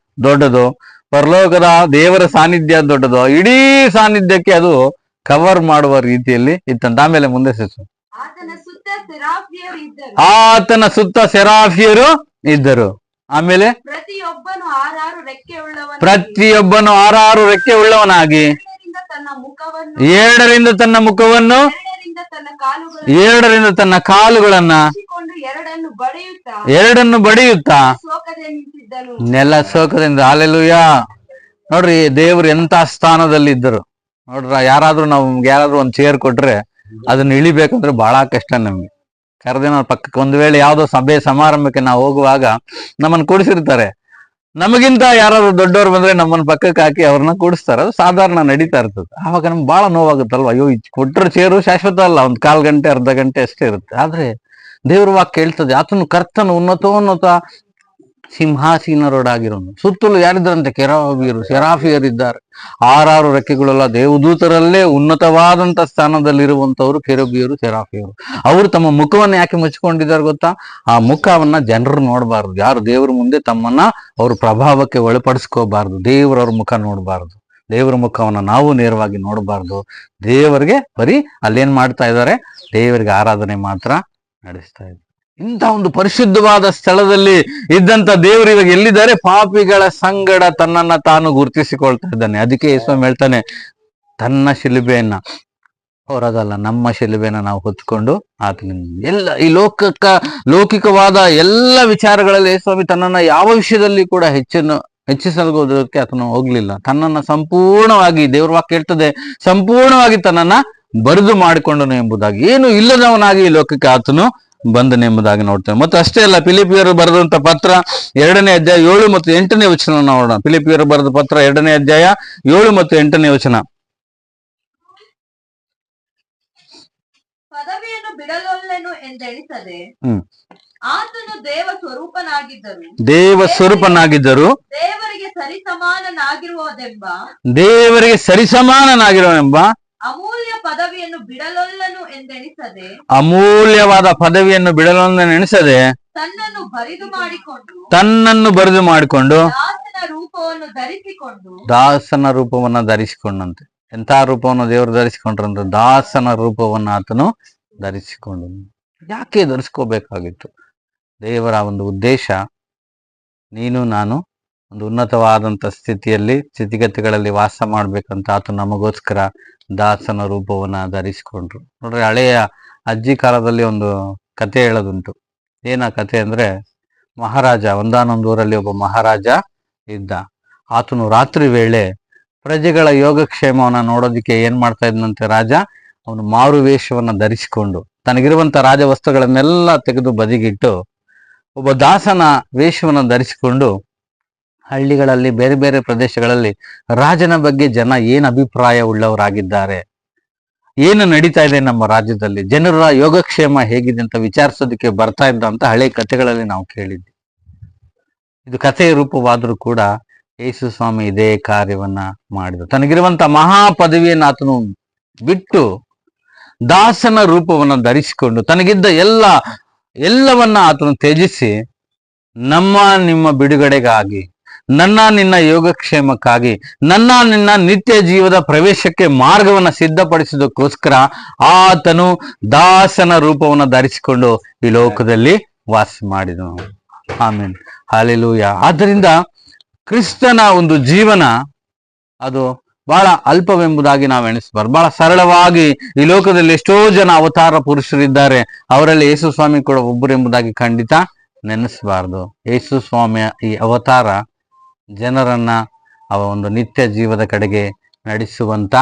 ದೊಡ್ಡದು, ಪರಲೋಕದ ದೇವರ ಸಾನ್ನಿಧ್ಯ ದೊಡ್ಡದು. ಇಡೀ ಸಾನ್ನಿಧ್ಯಕ್ಕೆ ಅದು ಕವರ್ ಮಾಡುವ ರೀತಿಯಲ್ಲಿ ಇತ್ತಂತ. ಆಮೇಲೆ ಮುಂದೆ ಆತನ ಸುತ್ತ ಸೆರಾಫಿಯರು ಇದ್ದರು. ಆಮೇಲೆ ಪ್ರತಿಯೊಬ್ಬನು 6 ರೆಕ್ಕೆ ಉಳ್ಳವನಾಗಿ 7ರಿಂದ ತನ್ನ ಮುಖವನ್ನು 7ರಿಂದ ತನ್ನ ಕಾಲುಗಳನ್ನ 2 ಬಡಿಯುತ್ತಾ ನೆಲ ಶೋಕದಿಂದ. ಹಲ್ಲೆಲೂಯಾ. ನೋಡ್ರಿ, ದೇವರು ಎಂತ ಸ್ಥಾನದಲ್ಲಿ ಇದ್ದರು ನೋಡ್ರ. ಯಾರಾದ್ರೂ ಒಂದ್ ಚೇರ್ ಕೊಟ್ರೆ ಅದನ್ನ ಇಳಿಬೇಕಂದ್ರೆ ಬಹಳ ಕಷ್ಟ ನಮ್ಗೆ. ಕರೆದೇನೋ ಪಕ್ಕಕ್ಕೆ ಒಂದ್ ವೇಳೆ ಯಾವ್ದೋ ಸಭೆ ಸಮಾರಂಭಕ್ಕೆ ನಾವು ಹೋಗುವಾಗ ನಮ್ಮನ್ನು ಕೂಡಿಸಿರ್ತಾರೆ. ನಮಗಿಂತ ಯಾರಾದ್ರೂ ದೊಡ್ಡವ್ರು ಬಂದ್ರೆ ನಮ್ಮನ್ನ ಪಕ್ಕಕ್ಕೆ ಹಾಕಿ ಅವ್ರನ್ನ ಕೂಡಿಸ್ತಾರೆ. ಅದು ಸಾಧಾರಣ ನಡೀತಾ ಇರ್ತದೆ. ಆವಾಗ ನಮ್ಗೆ ಬಹಳ ನೋವಾಗುತ್ತಲ್ವ. ಅಯ್ಯೋ, ಕೊಟ್ಟರೆ ಚೇರು ಶಾಶ್ವತ ಅಲ್ಲ, ಒಂದು 1/4 ಗಂಟೆ ಅರ್ಧ ಗಂಟೆ ಅಷ್ಟೇ ಇರುತ್ತೆ. ಆದ್ರೆ ದೇವ್ರ ವಾಕ್ಯ ಹೇಳ್ತದೆ, ಆತನು ಕರ್ತನು ಉನ್ನತೋನ್ನತ ಸಿಂಹಾಸೀನರೋಡಾಗಿರೋನು. ಸುತ್ತಲೂ ಯಾರಿದ್ದಾರಂತೆ? ಕೆರೂಬಿಯರು, ಸೆರಾಫಿಯರಿದ್ದಾರೆ. 6 ರೆಕ್ಕೆಗಳೆಲ್ಲ ದೇವದೂತರಲ್ಲೇ ಉನ್ನತವಾದಂತ ಸ್ಥಾನದಲ್ಲಿರುವಂತವ್ರು ಕೆರೂಬಿಯರು, ಸೆರಾಫಿಯರು. ಅವರು ತಮ್ಮ ಮುಖವನ್ನು ಯಾಕೆ ಮುಚ್ಚಿಕೊಂಡಿದ್ದಾರೆ ಗೊತ್ತಾ? ಆ ಮುಖವನ್ನ ಜನರು ನೋಡಬಾರ್ದು. ಯಾರು ದೇವ್ರ ಮುಂದೆ ತಮ್ಮನ್ನ ಅವ್ರ ಪ್ರಭಾವಕ್ಕೆ ಒಳಪಡಿಸ್ಕೋಬಾರ್ದು. ದೇವರವ್ರ ಮುಖ ನೋಡಬಾರ್ದು. ದೇವರ ಮುಖವನ್ನ ನಾವು ನೇರವಾಗಿ ನೋಡಬಾರ್ದು. ದೇವರಿಗೆ ಬರೀ ಅಲ್ಲೇನ್ ಮಾಡ್ತಾ ಇದ್ದಾರೆ? ದೇವರಿಗೆ ಆರಾಧನೆ ಮಾತ್ರ ನಡೆಸ್ತಾ ಇದ್ದಾರೆ. ಇಂಥ ಒಂದು ಪರಿಶುದ್ಧವಾದ ಸ್ಥಳದಲ್ಲಿ ಇದ್ದಂತ ದೇವರು ಇವಾಗ ಎಲ್ಲಿದ್ದಾರೆ? ಪಾಪಿಗಳ ಸಂಗಡ ತನ್ನನ್ನ ತಾನು ಗುರುತಿಸಿಕೊಳ್ತಾ ಇದ್ದಾನೆ. ಅದಕ್ಕೆ ಯೇಸು ಹೇಳ್ತಾನೆ, ತನ್ನ ಶಿಲುಬೆಯನ್ನ, ಹೊರದಲ್ಲ ನಮ್ಮ ಶಿಲುಬೆನ ನಾವು ಹೊತ್ಕೊಂಡು ಆತನಿಂದ ಎಲ್ಲ ಈ ಲೌಕಿಕವಾದ ಎಲ್ಲ ವಿಚಾರಗಳಲ್ಲಿ ಸ್ವಾಮಿ ತನ್ನನ್ನ ಯಾವ ವಿಷಯದಲ್ಲಿ ಕೂಡ ಹೆಚ್ಚಿಸಲ್ಗೋದಕ್ಕೆ ಆತನು ಹೋಗ್ಲಿಲ್ಲ. ತನ್ನನ್ನ ಸಂಪೂರ್ಣವಾಗಿ, ದೇವ್ರ ವಾಕ್ಯ ಹೇಳ್ತದೆ, ಸಂಪೂರ್ಣವಾಗಿ ತನ್ನನ್ನ ಬರೆದು ಮಾಡಿಕೊಂಡನು ಎಂಬುದಾಗಿ. ಏನು ಇಲ್ಲದವನಾಗಿ ಈ ಲೋಕಕ್ಕೆ ಆತನು ಬಂದನೆಂಬುದಾಗಿ ನೋಡ್ತೇವೆ. ಮತ್ತು ಅಷ್ಟೇ ಅಲ್ಲ, ಫಿಲಿಪಿಯರು ಬರೆದಂತ ಪತ್ರ 2ನೇ ಅಧ್ಯಾಯ 7 ಮತ್ತು 8ನೇ ವಚನ ನೋಡೋಣ. ಫಿಲಿಪಿಯರು ಬರೆದ ಪತ್ರ 2ನೇ ಅಧ್ಯಾಯ 7 ಮತ್ತು 8ನೇ ವಚನ. ಪದವಿಯನ್ನು ಬಿಡಲೊಲ್ಲೆನು ಎಂದೆಣಿಸದೆ ಆತನು ದೇವ ಸ್ವರೂಪನಾಗಿದ್ದರು, ದೇವರಿಗೆ ಸರಿಸಮಾನನಾಗಿರುವುದೆಂಬ ಅಮೂಲ್ಯ ಪದವಿಯನ್ನು ಬಿಡಲೊಲ್ಲನು ಎಂದೆಣಿಸದೆ, ಅಮೂಲ್ಯವಾದ ಪದವಿಯನ್ನು ಬಿಡಲೊಲ್ಲನೆಣಿಸದೆ ತನ್ನನ್ನು ಬರಿದು ಮಾಡಿಕೊಂಡು ದಾಸನ ರೂಪವನ್ನು ಧರಿಸಿಕೊಂಡಂತೆ. ಎಂಥ ರೂಪವನ್ನು ದೇವರು ಧರಿಸಿಕೊಂಡ್ರಂದ್ರೆ ದಾಸನ ರೂಪವನ್ನು ಆತನು ಧರಿಸಿಕೊಂಡು. ಯಾಕೆ ಧರಿಸ್ಕೋಬೇಕಾಗಿತ್ತು? ದೇವರ ಒಂದು ಉದ್ದೇಶ, ನೀನು ನಾನು ಒಂದು ಉನ್ನತವಾದಂಥ ಸ್ಥಿತಿಗತಿಗಳಲ್ಲಿ ವಾಸ ಮಾಡ್ಬೇಕಂತ ಆತನು ನಮಗೋಸ್ಕರ ದಾಸನ ರೂಪವನ್ನ ಧರಿಸಿಕೊಂಡ್ರು. ನೋಡ್ರಿ, ಹಳೆಯ ಅಜ್ಜಿ ಕಾಲದಲ್ಲಿ ಒಂದು ಕತೆ ಹೇಳೋದುಂಟು. ಏನ ಕತೆ ಅಂದ್ರೆ, ಒಂದಾನೊಂದು ಊರಲ್ಲಿ ಒಬ್ಬ ಮಹಾರಾಜ ಇದ್ದ. ಆತನು ರಾತ್ರಿ ವೇಳೆ ಪ್ರಜೆಗಳ ಯೋಗಕ್ಷೇಮವನ್ನ ನೋಡೋದಿಕ್ಕೆ ಏನ್ ಮಾಡ್ತಾ ಇದ್ನಂತೆ ರಾಜ, ಅವನು ಮಾರು ವೇಷವನ್ನ ಧರಿಸಿಕೊಂಡು ತನಗಿರುವಂತ ರಾಜ ವಸ್ತುಗಳನ್ನೆಲ್ಲ ತೆಗೆದು ಬದಿಗಿಟ್ಟು ಒಬ್ಬ ದಾಸನ ವೇಷವನ್ನ ಧರಿಸಿಕೊಂಡು ಹಳ್ಳಿಗಳಲ್ಲಿ, ಬೇರೆ ಬೇರೆ ಪ್ರದೇಶಗಳಲ್ಲಿ ರಾಜನ ಬಗ್ಗೆ ಜನ ಏನು ಅಭಿಪ್ರಾಯ ಉಳ್ಳವರಾಗಿದ್ದಾರೆ, ಏನು ನಡೀತಾ ಇದೆ ನಮ್ಮ ರಾಜ್ಯದಲ್ಲಿ, ಜನರ ಯೋಗಕ್ಷೇಮ ಹೇಗಿದೆ ಅಂತ ವಿಚಾರಿಸೋದಕ್ಕೆ ಬರ್ತಾ ಇದ್ದ ಅಂತ ಹಳೆ ಕಥೆಗಳಲ್ಲಿ ನಾವು ಕೇಳಿದ್ವಿ. ಇದು ಕಥೆಯ ರೂಪವಾದರೂ ಕೂಡ ಯೇಸು ಸ್ವಾಮಿ ಇದೇ ಕಾರ್ಯವನ್ನ ಮಾಡಿದ. ತನಗಿರುವಂತ ಮಹಾ ಪದವಿಯನ್ನು ಆತನು ಬಿಟ್ಟು ದಾಸನ ರೂಪವನ್ನು ಧರಿಸಿಕೊಂಡು ತನಗಿದ್ದ ಎಲ್ಲವನ್ನ ಆತನು ತ್ಯಜಿಸಿ ನಿಮ್ಮ ಬಿಡುಗಡೆಗಾಗಿ, ನಿನ್ನ ಯೋಗಕ್ಷೇಮಕ್ಕಾಗಿ, ನಿನ್ನ ನಿತ್ಯ ಜೀವದ ಪ್ರವೇಶಕ್ಕೆ ಮಾರ್ಗವನ್ನು ಸಿದ್ಧಪಡಿಸೋದಕ್ಕೋಸ್ಕರ ಆತನು ದಾಸನ ರೂಪವನ್ನು ಧರಿಸಿಕೊಂಡು ಈ ಲೋಕದಲ್ಲಿ ವಾಸ ಮಾಡಿದನು. ಆಮೇನ್, ಹಲ್ಲೆಲೂಯಾ. ಆದ್ದರಿಂದ ಕ್ರಿಸ್ತನ ಒಂದು ಜೀವನ ಅದು ಬಹಳ ಅಲ್ಪವೆಂಬುದಾಗಿ ನಾವು ಎಣಿಸಬಾರ್ದು. ಬಹಳ ಸರಳವಾಗಿ ಈ ಲೋಕದಲ್ಲಿ ಎಷ್ಟೋ ಜನ ಅವತಾರ ಪುರುಷರಿದ್ದಾರೆ, ಅವರಲ್ಲಿ ಯೇಸು ಸ್ವಾಮಿ ಕೂಡ ಒಬ್ಬರೆಂಬುದಾಗಿ ಖಂಡಿತ ನೆನೆಸಬಾರ್ದು. ಯೇಸು ಸ್ವಾಮಿಯ ಈ ಅವತಾರ ಜನರನ್ನ ಒಂದು ನಿತ್ಯ ಜೀವದ ಕಡೆಗೆ ನಡೆಸುವಂತ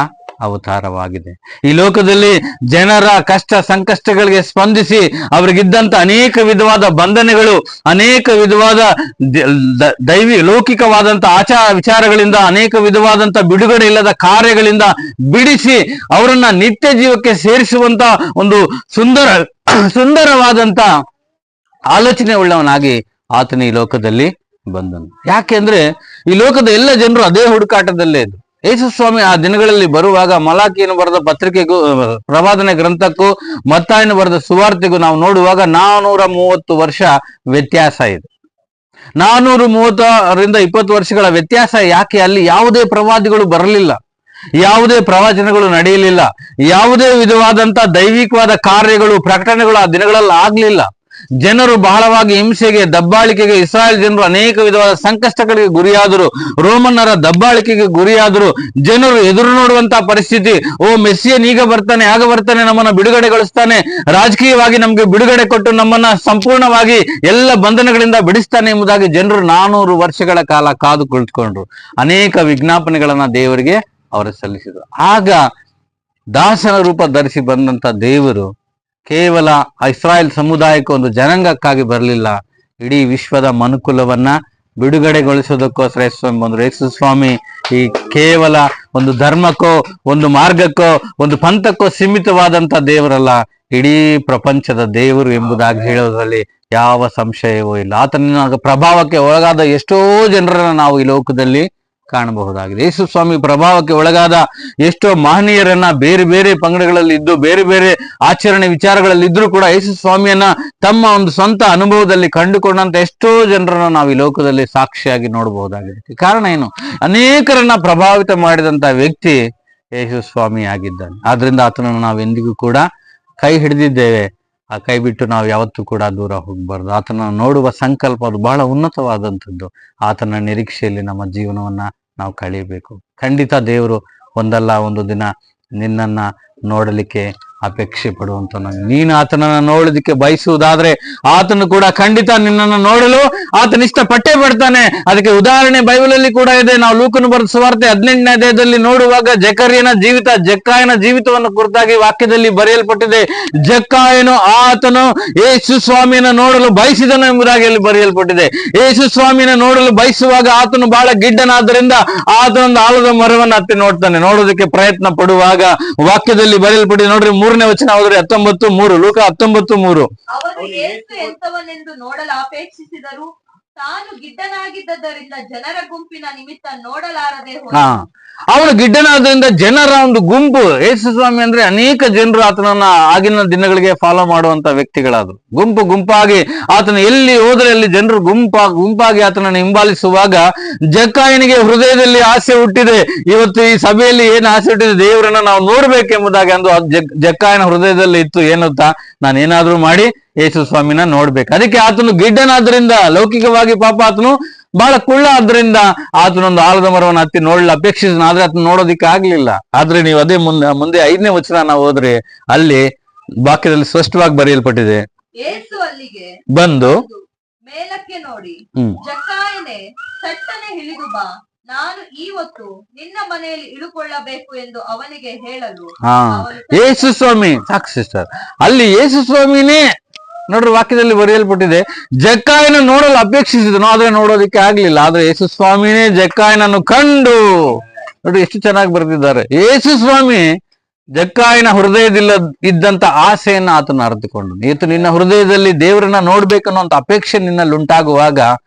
ಅವತಾರವಾಗಿದೆ. ಈ ಲೋಕದಲ್ಲಿ ಜನರ ಕಷ್ಟ ಸಂಕಷ್ಟಗಳಿಗೆ ಸ್ಪಂದಿಸಿ ಅವರಿಗಿದ್ದಂತ ಅನೇಕ ವಿಧವಾದ ಬಂಧನಗಳು, ಅನೇಕ ವಿಧವಾದ ಲೌಕಿಕವಾದಂತ ಆಚಾರ ವಿಚಾರಗಳಿಂದ, ಅನೇಕ ವಿಧವಾದಂತ ಬಿಡುಗಡೆ ಇಲ್ಲದ ಕಾರ್ಯಗಳಿಂದ ಬಿಡಿಸಿ ಅವರನ್ನ ನಿತ್ಯ ಜೀವಕ್ಕೆ ಸೇರಿಸುವಂತ ಒಂದು ಸುಂದರವಾದಂತ ಆಲೋಚನೆ ಉಳ್ಳವನಾಗಿ ಆತನ ಈ ಲೋಕದಲ್ಲಿ ಬಂದನು. ಯಾಕೆಂದ್ರೆ ಈ ಲೋಕದ ಎಲ್ಲ ಜನರು ಅದೇ ಹುಡುಕಾಟದಲ್ಲೇ ಇದ್ರು. ಯೇಸು ಸ್ವಾಮಿ ಆ ದಿನಗಳಲ್ಲಿ ಬರುವಾಗ ಮಲಾಕಿಯನ್ನು ಬರೆದ ಪತ್ರಿಕೆಗೂ, ಪ್ರವಾದನೆ ಗ್ರಂಥಕ್ಕೂ, ಮತ್ತಾಯನು ಬರೆದ ಸುವಾರ್ತೆಗೂ ನಾವು ನೋಡುವಾಗ 430 ವರ್ಷ ವ್ಯತ್ಯಾಸ ಇದೆ. 430ರಿಂದ 20 ವರ್ಷಗಳ ವ್ಯತ್ಯಾಸ. ಯಾಕೆ? ಅಲ್ಲಿ ಯಾವುದೇ ಪ್ರವಾದಿಗಳು ಬರಲಿಲ್ಲ, ಯಾವುದೇ ಪ್ರವಚನಗಳು ನಡೆಯಲಿಲ್ಲ, ಯಾವುದೇ ವಿಧವಾದಂತ ದೈವಿಕವಾದ ಕಾರ್ಯಗಳು, ಪ್ರಕಟಣೆಗಳು ಆ ದಿನಗಳಲ್ಲಿ ಆಗ್ಲಿಲ್ಲ. ಜನರು ಬಹಳವಾಗಿ ಹಿಂಸೆಗೆ, ದಬ್ಬಾಳಿಕೆಗೆ, ಇಸ್ರಾಯೇಲ್ ಜನರು ಅನೇಕ ವಿಧವಾದ ಸಂಕಷ್ಟಗಳಿಗೆ ಗುರಿಯಾದರು, ರೋಮನ್ನರ ದಬ್ಬಾಳಿಕೆಗೆ ಗುರಿಯಾದರು. ಜನರು ಎದುರು ನೋಡುವಂತಹ ಪರಿಸ್ಥಿತಿ. ಮೆಸ್ಸಿಯನ್ ಈಗ ಬರ್ತಾನೆ, ಆಗ ಬರ್ತಾನೆ, ನಮ್ಮನ್ನ ಬಿಡುಗಡೆಗೊಳಿಸ್ತಾನೆ, ರಾಜಕೀಯವಾಗಿ ನಮ್ಗೆ ಬಿಡುಗಡೆ ಕೊಟ್ಟು ನಮ್ಮನ್ನ ಸಂಪೂರ್ಣವಾಗಿ ಎಲ್ಲ ಬಂಧನಗಳಿಂದ ಬಿಡಿಸ್ತಾನೆ ಎಂಬುದಾಗಿ ಜನರು 400 ವರ್ಷಗಳ ಕಾಲ ಕಾದು ಕುಳಿತುಕೊಂಡ್ರು. ಅನೇಕ ವಿಜ್ಞಾಪನೆಗಳನ್ನ ದೇವರಿಗೆ ಅವರು ಸಲ್ಲಿಸಿದರು. ಆಗ ದಾಸನ ರೂಪ ಧರಿಸಿ ಬಂದಂತ ದೇವರು ಕೇವಲ ಇಸ್ರಾಯೇಲ್ ಸಮುದಾಯಕ್ಕೆ, ಒಂದು ಜನಾಂಗಕ್ಕಾಗಿ ಬರಲಿಲ್ಲ, ಇಡೀ ವಿಶ್ವದ ಮನುಕುಲವನ್ನ ಬಿಡುಗಡೆಗೊಳಿಸೋದಕ್ಕೋಸ್ಕರ ಯೇಸು ಸ್ವಾಮಿ ಈ ಕೇವಲ ಒಂದು ಧರ್ಮಕ್ಕೋ, ಒಂದು ಮಾರ್ಗಕ್ಕೋ, ಒಂದು ಪಂಥಕ್ಕೋ ಸೀಮಿತವಾದಂತ ದೇವರಲ್ಲ, ಇಡೀ ಪ್ರಪಂಚದ ದೇವರು ಎಂಬುದಾಗಿ ಹೇಳೋದ್ರಲ್ಲಿ ಯಾವ ಸಂಶಯವೂ ಇಲ್ಲ. ಆತನ ಪ್ರಭಾವಕ್ಕೆ ಒಳಗಾದ ಎಷ್ಟೋ ಜನರನ್ನ ನಾವು ಈ ಲೋಕದಲ್ಲಿ ಕಾಣಬಹುದಾಗಿದೆ. ಯೇಸು ಸ್ವಾಮಿ ಪ್ರಭಾವಕ್ಕೆ ಒಳಗಾದ ಎಷ್ಟೋ ಮಹನೀಯರನ್ನ ಬೇರೆ ಬೇರೆ ಪಂಗಡಗಳಲ್ಲಿ ಇದ್ದು, ಬೇರೆ ಬೇರೆ ಆಚರಣೆ ವಿಚಾರಗಳಲ್ಲಿ ಇದ್ರೂ ಕೂಡ ಯೇಸು ಸ್ವಾಮಿಯನ್ನ ತಮ್ಮ ಒಂದು ಸ್ವಂತ ಅನುಭವದಲ್ಲಿ ಕಂಡುಕೊಂಡಂತ ಎಷ್ಟೋ ಜನರನ್ನ ನಾವು ಈ ಲೋಕದಲ್ಲಿ ಸಾಕ್ಷಿಯಾಗಿ ನೋಡಬಹುದಾಗಿದೆ. ಕಾರಣ ಏನು? ಅನೇಕರನ್ನ ಪ್ರಭಾವಿತ ಮಾಡಿದಂತ ವ್ಯಕ್ತಿ ಯೇಸು ಸ್ವಾಮಿ ಆಗಿದ್ದಾನೆ. ಆದ್ರಿಂದ ಆತನನ್ನು ನಾವು ಎಂದಿಗೂ ಕೂಡ ಕೈ ಹಿಡಿದಿದ್ದೇವೆ. ಆ ಕೈ ಬಿಟ್ಟು ನಾವು ಯಾವತ್ತೂ ಕೂಡ ದೂರ ಹೋಗ್ಬಾರ್ದು. ಆತನ ನೋಡುವ ಸಂಕಲ್ಪ ಅದು ಬಹಳ ಉನ್ನತವಾದಂಥದ್ದು. ಆತನ ನಿರೀಕ್ಷೆಯಲ್ಲಿ ನಮ್ಮ ಜೀವನವನ್ನ ನಾವು ಕಳೀಬೇಕು. ಖಂಡಿತ ದೇವರು ಒಂದಲ್ಲ ಒಂದು ದಿನ ನಿನ್ನನ್ನ ನೋಡಲಿಕ್ಕೆ ಅಪೇಕ್ಷೆ ಪಡುವಂತ. ನೀನು ಆತನನ್ನ ನೋಡೋದಕ್ಕೆ ಬಯಸುವುದಾದ್ರೆ ಆತನು ಕೂಡ ಖಂಡಿತ ನಿನ್ನನ್ನು ನೋಡಲು ಆತನ ಇಷ್ಟಪಟ್ಟೇ ಪಡ್ತಾನೆ. ಅದಕ್ಕೆ ಉದಾಹರಣೆ ಬೈಬಲಲ್ಲಿ ಕೂಡ ಇದೆ. ನಾವು ಲೂಕನು ಬರೆದ ಸುವಾರ್ತೆ 18ನೇ ಅಧ್ಯಾಯದಲ್ಲಿ ನೋಡುವಾಗ ಜಕ್ಕಾಯನ ಜೀವಿತವನ್ನು ಕುರಿತಾಗಿ ವಾಕ್ಯದಲ್ಲಿ ಬರೆಯಲ್ಪಟ್ಟಿದೆ. ಜಕ್ಕಾಯನು ಆತನು ಯೇಸು ಸ್ವಾಮಿಯನ್ನ ನೋಡಲು ಬಯಸಿದನು ಎಂಬುದಾಗಿ ಅಲ್ಲಿ ಬರೆಯಲ್ಪಟ್ಟಿದೆ. ಯೇಸು ಸ್ವಾಮಿಯನ್ನ ನೋಡಲು ಬಯಸುವಾಗ ಆತನು ಬಹಳ ಗಿಡ್ಡನಾದ್ದರಿಂದ ಆತನೊಂದು ಆಲದ ಮರವನ್ನು ಹತ್ತಿ ನೋಡ್ತಾನೆ. ನೋಡೋದಕ್ಕೆ ಪ್ರಯತ್ನ ಪಡುವಾಗ ವಾಕ್ಯದಲ್ಲಿ ಬರೆಯಲ್ಪಟ್ಟಿದೆ. ನೋಡ್ರಿ 3ನೇ ವಚನ ಹೋದ್ರೆ 19:3, ಲೂಕ 19:3. ಅವರು ಯೇಸು ಎಂತವನೆಂದು ನೋಡಲು ಅಪೇಕ್ಷಿಸಿದರು, ತಾನು ಗಿಡ್ಡನಾಗಿದ್ದರಿಂದ ಜನರ ಗುಂಪಿನ ನಿಮಿತ್ತ ನೋಡಲಾರದೆ ಹೋದನು. ಅವನು ಗಿಡ್ಡನಾದ್ರಿಂದ ಜನರ ಒಂದು ಗುಂಪು, ಯೇಸು ಸ್ವಾಮಿ ಅಂದ್ರೆ ಅನೇಕ ಜನರು ಆತನನ್ನ ಆಗಿನ ದಿನಗಳಿಗೆ ಫಾಲೋ ಮಾಡುವಂತ ವ್ಯಕ್ತಿಗಳಾದ್ರು. ಗುಂಪಾಗಿ ಆತನ ಎಲ್ಲಿ ಹೋದ್ರೆ ಅಲ್ಲಿ ಜನರು ಗುಂಪಾಗಿ ಆತನನ್ನು ಹಿಂಬಾಲಿಸುವಾಗ ಜಕ್ಕಾಯನಿಗೆ ಹೃದಯದಲ್ಲಿ ಆಸೆ ಹುಟ್ಟಿದೆ. ಇವತ್ತು ಈ ಸಭೆಯಲ್ಲಿ ಏನು ಆಸೆ ಹುಟ್ಟಿದೆ, ದೇವರನ್ನ ನಾವು ನೋಡ್ಬೇಕೆಂಬುದಾಗಿ ಅಂದು ಜಕ್ಕಾಯನ ಹೃದಯದಲ್ಲಿ ಇತ್ತು. ಏನಂತ, ನಾನೇನಾದ್ರೂ ಮಾಡಿ ಯೇಸು ಸ್ವಾಮಿನ ನೋಡ್ಬೇಕು. ಅದಕ್ಕೆ ಆತನು ಗಿಡ್ಡನಾದ್ರಿಂದ, ಲೌಕಿಕವಾಗಿ ಪಾಪ ಆತನು ಬಹಳ ಕುಳ್ಳ ಆದ್ರಿಂದ ಆತನೊಂದು ಆಲದ ಮರವನ್ನು ಹತ್ತಿ ನೋಡಲು ಅಪೇಕ್ಷಿಸಿದ. ಆದ್ರೆ ಆತನ ನೋಡೋದಿಕ್ಕೆ ಆಗ್ಲಿಲ್ಲ. ಆದ್ರೆ ನೀವು ಅದೇ ಮುಂದೆ 5ನೇ ವಚನ ನಾವು ಹೋದ್ರೆ ಅಲ್ಲಿ ವಾಕ್ಯದಲ್ಲಿ ಸ್ಪಷ್ಟವಾಗಿ ಬರೆಯಲ್ಪಟ್ಟಿದೆ, ಯೇಸು ಅಲ್ಲಿಗೆ ಬಂದು ಮೇಲಕ್ಕೆ ನೋಡಿ, ಜಕ್ಕಾಯನೇ ಸಟ್ಟನೆ ಇಳಿದು ಬಾ, ನಾನು ಇವತ್ತು ನಿನ್ನ ಮನೆಯಲ್ಲಿ ಇಳುಕೊಳ್ಳಬೇಕು ಎಂದು ಅವನಿಗೆ ಹೇಳಲು. ಯೇಸು ಸ್ವಾಮಿ, ಸಾಕು ಸಿಸ್ಟರ್, ಅಲ್ಲಿ ಯೇಸು ಸ್ವಾಮಿನೇ ನೋಡ್ರಿ ವಾಕ್ಯದಲ್ಲಿ ಬರೆಯಲ್ಪಟ್ಟಿದೆ. ಜಕ್ಕಾಯನ ನೋಡಲು ಅಪೇಕ್ಷಿಸಿದನು, ಆದ್ರೆ ನೋಡೋದಿಕ್ಕೆ ಆಗ್ಲಿಲ್ಲ. ಆದ್ರೆ ಯೇಸು ಸ್ವಾಮಿನೇ ಜಕ್ಕಾಯನನ್ನು ಕಂಡು, ನೋಡ್ರಿ ಎಷ್ಟು ಚೆನ್ನಾಗಿ ಬರೆದಿದ್ದಾರೆ. ಯೇಸು ಸ್ವಾಮಿ ಜಕ್ಕಾಯನ ಹೃದಯದಲ್ಲಿ ಇದ್ದಂತ ಆಸೆಯನ್ನ ಆತನ ಅರಿತುಕೊಂಡು, ಇವತ್ತು ನಿನ್ನ ಹೃದಯದಲ್ಲಿ ದೇವರನ್ನ ನೋಡ್ಬೇಕನ್ನುವಂತ ಅಪೇಕ್ಷೆ ನಿನ್ನಲ್ಲಿ ಉಂಟಾಗುವಾಗ